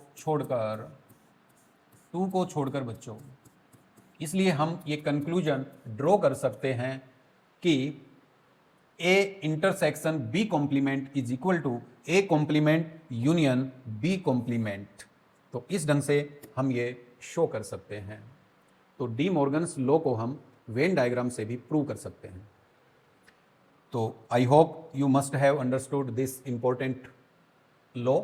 छोड़कर बच्चों। इसलिए हम ये कंक्लूजन ड्रॉ कर सकते हैं कि A intersection B complement is equal to A complement union B complement. तो इस ढंग से हम ये शो कर सकते हैं। तो डी मॉर्गन्स लॉ को हम वेन डायग्राम से भी प्रूव कर सकते हैं। तो I hope you must have understood this important law.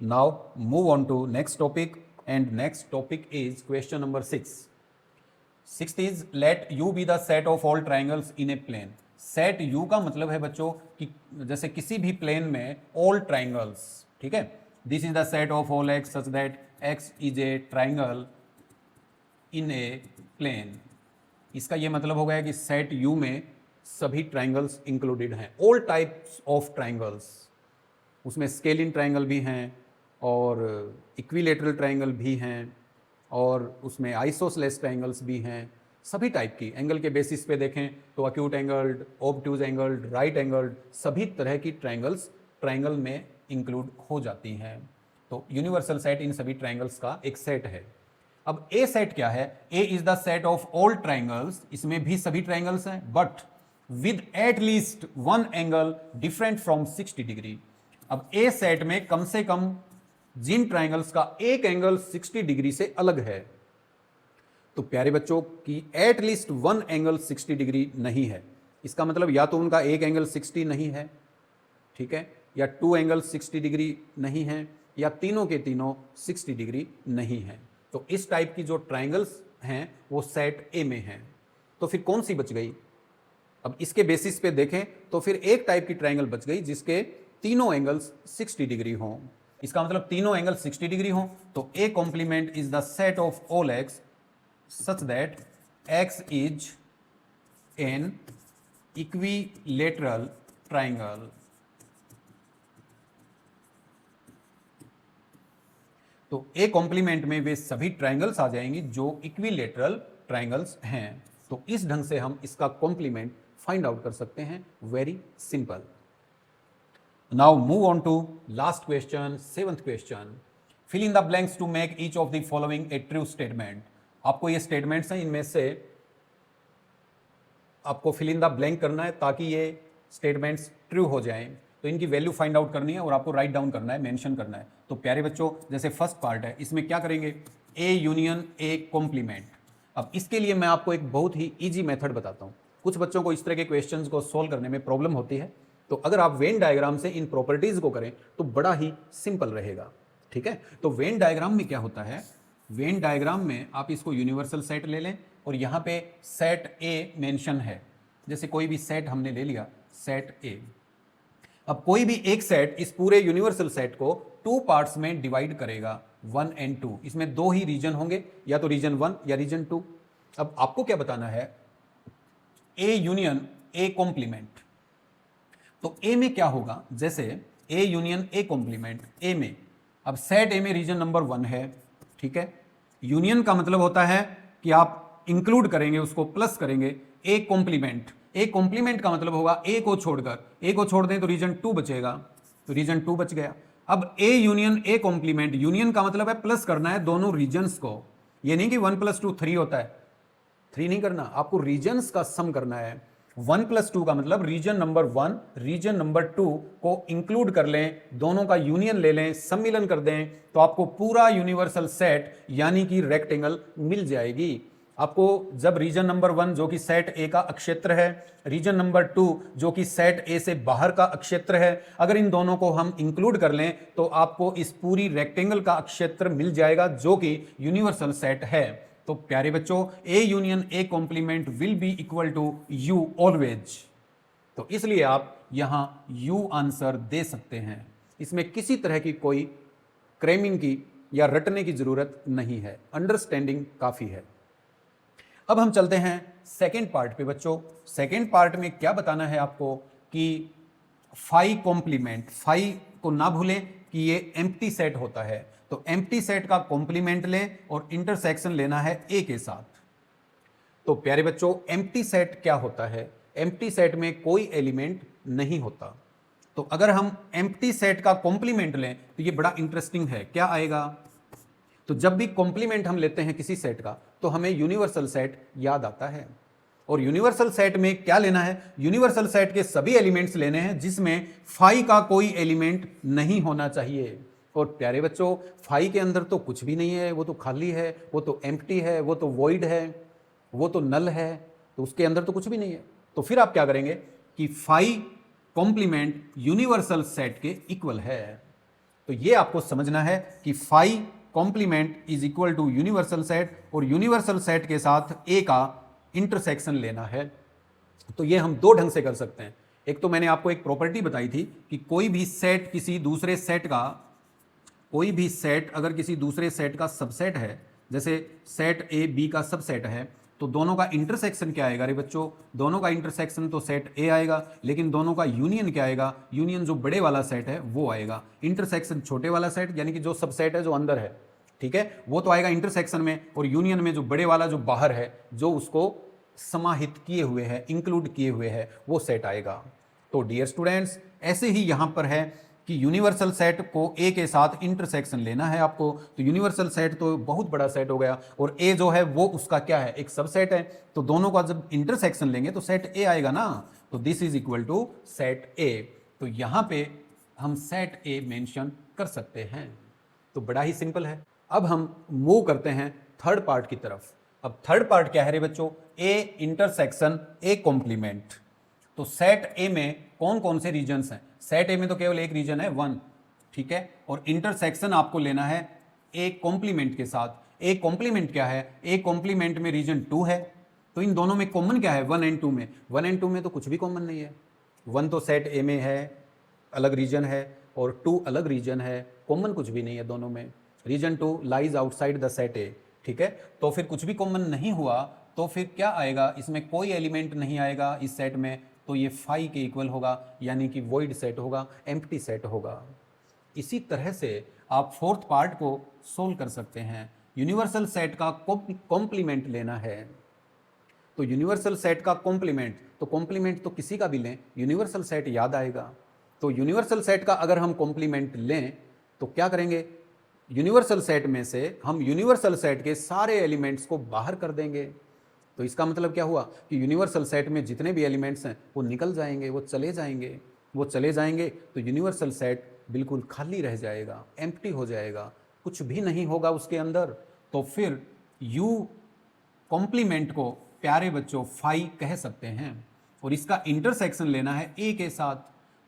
Now move on to next topic, and next topic is question number 6. Sixth is let U be the set of all triangles in a plane. Set U का मतलब है बच्चों कि जैसे किसी भी प्लेन में all triangles, ठीक है, this is the set of all x such that x is a triangle in a plane. इसका ये मतलब हो गया कि सेट U में सभी ट्राइंगल्स इंक्लूडेड हैं, ऑल टाइप्स ऑफ ट्राइंगल्स, उसमें स्केलिन ट्राइंगल भी हैं और इक्विलेटरल ट्राइंगल भी हैं और उसमें आइसोसलेस ट्राइंगल्स भी हैं, सभी टाइप की। एंगल के बेसिस पे देखें तो acute angled, obtuse angled, right angled, सभी तरह की ट्राइंगल्स ट्राइंगल में इंक्लूड हो जाती हैं। तो यूनिवर्सल सेट इन सभी ट्राइंगल्स का एक सेट है। अब ए सेट क्या है? A is the set of all triangles, इसमें भी सभी ट्राइंगल्स हैं but with at least one angle different from 60 degree. अब ए सेट में कम से कम जिन ट्राइंगल्स का एक एंगल 60 डिग्री से अलग है, तो प्यारे बच्चों की eight least one angle 60 degree नहीं है, इसका मतलब या तो उनका एक एंगल 60 नहीं है, ठीक है, या टू एंगल 60 डिग्री नहीं है, या तीनों के तीनों 60 डिग्री नहीं है। तो इस टाइप की जो ट्राइंगल्स हैं वो सेट ए में हैं। तो फिर कौन सी बच गई? अब इसके बेसिस पे देखें तो फिर एक टाइप की ट्राइंगल बच गई जिसके तीनों एंगल्स 60 डिग्री हों। इसका मतलब तीनों एंगल 60 डिग्री हों, तो A complement is the set of all x such that x is an equilateral triangle. तो ए कॉम्प्लीमेंट में वे सभी ट्राइंगल्स आ जाएंगी जो इक्विलेटरल ट्राइंगल्स हैं। तो इस ढंग से हम इसका कॉम्प्लीमेंट फाइंड आउट कर सकते हैं, very simple. Now move on to last question, 7th question. Fill in the blanks to make each of the following a true statement. आपको ये स्टेटमेंट्स हैं, इनमें से आपको फिल इन द ब्लैंक करना है ताकि ये स्टेटमेंट्स ट्रू हो जाएं। तो इनकी वैल्यू फाइंड आउट करनी है और आपको राइट डाउन करना है, मेंशन करना है। तो प्यारे बच्चों, जैसे फर्स्ट पार्ट है, इसमें क्या करेंगे? A union A complement. अब इसके लिए मैं आपको एक बहुत ही इजी मेथड बताता हूँ। कुछ बच्चों को इस तरह के क्वेश्चंस को सॉल्व करने में प्रॉब्लम होती है, तो अगर आप वेन डायग्राम से इन प्रॉपर्टीज को करें तो बड़ा ही सिंपल रहेगा, ठीक है। तो वेन डायग्राम में क्या होता है? वेन डायग्राम में आप इसको यूनिवर्सल सेट ले लें और यहाँ पे सेट ए मेंशन है। जैसे कोई भी सेट हमने ले लिया, सेट ए। अब कोई भी एक सेट इस पूरे यूनिवर्सल सेट को टू पार्ट्स में डिवाइड करेगा, 1 and 2। इसमें दो ही रीजन होंगे, या तो रीजन 1 या रीजन 2। अब आपको क्या बताना है? A union A complement. तो ए में क्या होगा? जैसे ए यूनियन ए कॉम्प्लीमेंट, ए में अब सेट ए में रीजन नंबर 1 है, ठीक है। यूनियन का मतलब होता है कि आप इंक्लूड करेंगे, उसको प्लस करेंगे। ए कॉम्प्लीमेंट, ए कॉम्प्लीमेंट का मतलब होगा ए को छोड़कर, ए को छोड़ दें तो रीजन 2 बचेगा, तो रीजन 2 बच गया। अब A union A complement, union का मतलब है प्लस करना है दोनों रीजन्स को। ये नहीं कि 1 + 2 3 होता है, 3 नहीं करना, आपको रीजन्स का सम करना है। 1 + 2 का मतलब रीजन नंबर 1 रीजन नंबर 2 को इंक्लूड कर लें, दोनों का यूनियन ले लें, सम्मिलन कर दें, तो आपको पूरा यूनिवर्सल सेट यानी कि रेक्टेंगल मिल जाएगी। आपको जब रीजन नंबर 1 जो कि सेट ए का अक्षेत्र है, रीजन नंबर 2 जो कि सेट ए से बाहर का अक्षेत्र है, अगर इन दोनों को हम इंक्लूड कर लें तो आपको इस पूरी रेक्टेंगल का अक्षेत्र मिल जाएगा जो कि यूनिवर्सल सेट है। तो प्यारे बच्चों, A union A complement will be equal to U always. तो इसलिए आप यहां यू आंसर दे सकते हैं। इसमें किसी तरह की कोई क्रेमिंग की या रटने की जरूरत नहीं है, अंडरस्टैंडिंग काफी है। अब हम चलते हैं सेकेंड पार्ट पे बच्चों। सेकेंड पार्ट में क्या बताना है आपको कि फाई कॉम्प्लीमेंट, फाई को ना भूलें कि ये एम्प्टी सेट होता है। तो एम्प्टी सेट का कॉम्प्लीमेंट लें और इंटरसेक्शन लेना है ए के साथ। तो प्यारे बच्चों, एम्प्टी सेट क्या होता है? एम्प्टी सेट में कोई एलिमेंट नहीं होता। तो अगर हम एम्प्टी सेट का कॉम्प्लीमेंट लें तो ये बड़ा इंटरेस्टिंग है। क्या आएगा? तो जब भी कॉम्प्लीमेंट हम लेते हैं किसी सेट का तो हमें यूनिवर्सल सेट याद आता है। और यूनिवर्सल सेट में क्या लेना है? यूनिवर्सल सेट के सभी एलिमेंट्स लेने हैं जिसमें फाई का कोई एलिमेंट नहीं होना चाहिए। और प्यारे बच्चों, फाई के अंदर तो कुछ भी नहीं है, वो तो खाली है, वो तो एम्प्टी है, वो तो वॉइड है, वो तो नल है, तो उसके अंदर तो कुछ भी नहीं है। तो फिर आप क्या करेंगे कि फाई कॉम्प्लीमेंट यूनिवर्सल सेट के इक्वल है। तो ये आपको समझना है कि phi complement is equal to universal set, और यूनिवर्सल सेट के साथ ए का इंटरसेक्शन लेना है। तो ये हम दो ढंग से कर सकते हैं। एक तो मैंने आपको एक प्रॉपर्टी बताई थी कि कोई भी सेट किसी दूसरे सेट का, कोई भी सेट अगर किसी दूसरे सेट का सबसेट है, जैसे सेट ए बी का सबसेट है, तो दोनों का इंटरसेक्शन क्या आएगा रे बच्चों? दोनों का इंटरसेक्शन तो सेट ए आएगा, लेकिन दोनों का यूनियन क्या आएगा? यूनियन जो बड़े वाला सेट है वो आएगा। इंटरसेक्शन छोटे वाला सेट यानी कि जो सबसेट है जो अंदर है, ठीक है, वो तो आएगा इंटरसेक्शन में, और यूनियन में जो बड़े वाला जो बाहर है, जो उसको समाहित किए हुए है, इंक्लूड किए हुए है, वो सेट आएगा। तो डियर स्टूडेंट्स, ऐसे ही यहां पर है कि यूनिवर्सल सेट को ए के साथ इंटरसेक्शन लेना है आपको। तो यूनिवर्सल सेट तो बहुत बड़ा सेट हो गया, और ए जो है वो उसका क्या है? एक सबसेट है। तो दोनों का जब इंटरसेक्शन लेंगे तो सेट ए आएगा ना, तो this is equal to set A. तो यहां पे हम सेट ए मेंशन कर सकते हैं। तो बड़ा ही सिंपल है। अब हम मूव करते हैं थर्ड पार्ट की तरफ। अब थर्ड पार्ट क्या है रे बच्चों? A intersection A complement. तो सेट ए में कौन कौन से रीजन्स हैं? सेट ए में तो केवल एक रीजन है 1, ठीक है, और इंटरसेक्शन आपको लेना है ए कॉम्प्लीमेंट के साथ। ए कॉम्प्लीमेंट क्या है? ए कॉम्प्लीमेंट में रीजन 2 है, तो इन दोनों में कॉमन क्या है? 1 एंड 2 में। 1 एंड 2 में तो कुछ भी कॉमन नहीं है। 1 तो सेट ए में है, अलग रीजन है, और 2 अलग रीजन है, कॉमन कुछ भी नहीं है दोनों में। Region 2 lies outside the set A, ठीक है, तो फिर कुछ भी कॉमन नहीं हुआ, तो फिर क्या आएगा? इसमें कोई एलिमेंट नहीं आएगा इस सेट में, तो ये फाई के इक्वल होगा, यानी कि वॉइड सेट होगा, एम्प्टी सेट होगा। इसी तरह से आप फोर्थ पार्ट को सोल्व कर सकते हैं। यूनिवर्सल सेट का कॉम्प्लीमेंट लेना है। तो यूनिवर्सल सेट का कॉम्प्लीमेंट, तो कॉम्प्लीमेंट तो किसी का भी लें, यूनिवर्सल सेट याद आएगा। तो यूनिवर्सल सेट का अगर हम कॉम्प्लीमेंट लें तो क्या करेंगे? यूनिवर्सल सेट में से हम यूनिवर्सल सेट के सारे एलिमेंट्स को बाहर कर देंगे। तो इसका मतलब क्या हुआ कि यूनिवर्सल सेट में जितने भी एलिमेंट्स हैं वो निकल जाएंगे, वो चले जाएंगे, वो चले जाएंगे, तो यूनिवर्सल सेट बिल्कुल खाली रह जाएगा, एम्प्टी हो जाएगा, कुछ भी नहीं होगा उसके अंदर। तो फिर यू कॉम्प्लीमेंट को प्यारे बच्चों फाई कह सकते हैं, और इसका इंटरसेक्शन लेना है ए के साथ।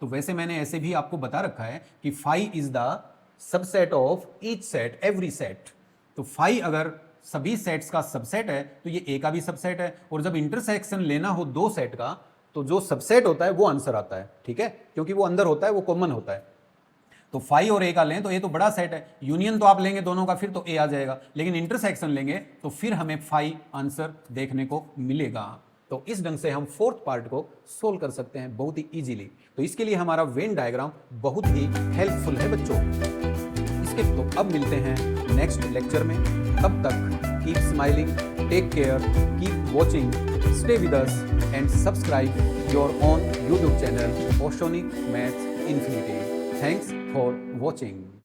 तो वैसे मैंने ऐसे भी आपको बता रखा है कि phi is the subset of each set, every set. तो फाई अगर सभी सेट्स का सबसेट है तो ये ए का भी सबसेट है, और जब इंटरसेक्शन लेना हो दो सेट का तो जो सबसेट होता है वो आंसर आता है, ठीक है, क्योंकि वो अंदर होता है, वो कॉमन होता है। तो फाई और ए का लें तो ए तो बड़ा सेट है, यूनियन तो आप लेंगे दोनों का फिर तो ए आ जाएगा, लेकिन इंटरसेक्शन लेंगे तो फिर हमें फाई आंसर देखने को मिलेगा। तो इस ढंग से हम फोर्थ पार्ट को सोल्व कर सकते हैं बहुत ही इजीली। तो इसके लिए हमारा वेन डायग्राम बहुत ही हेल्पफुल है बच्चों। इसके तो अब मिलते हैं नेक्स्ट लेक्चर में। तब तक keep smiling, take care, keep watching, stay with us and subscribe your own YouTube channel Oceanic Maths Infinity. Thanks for watching.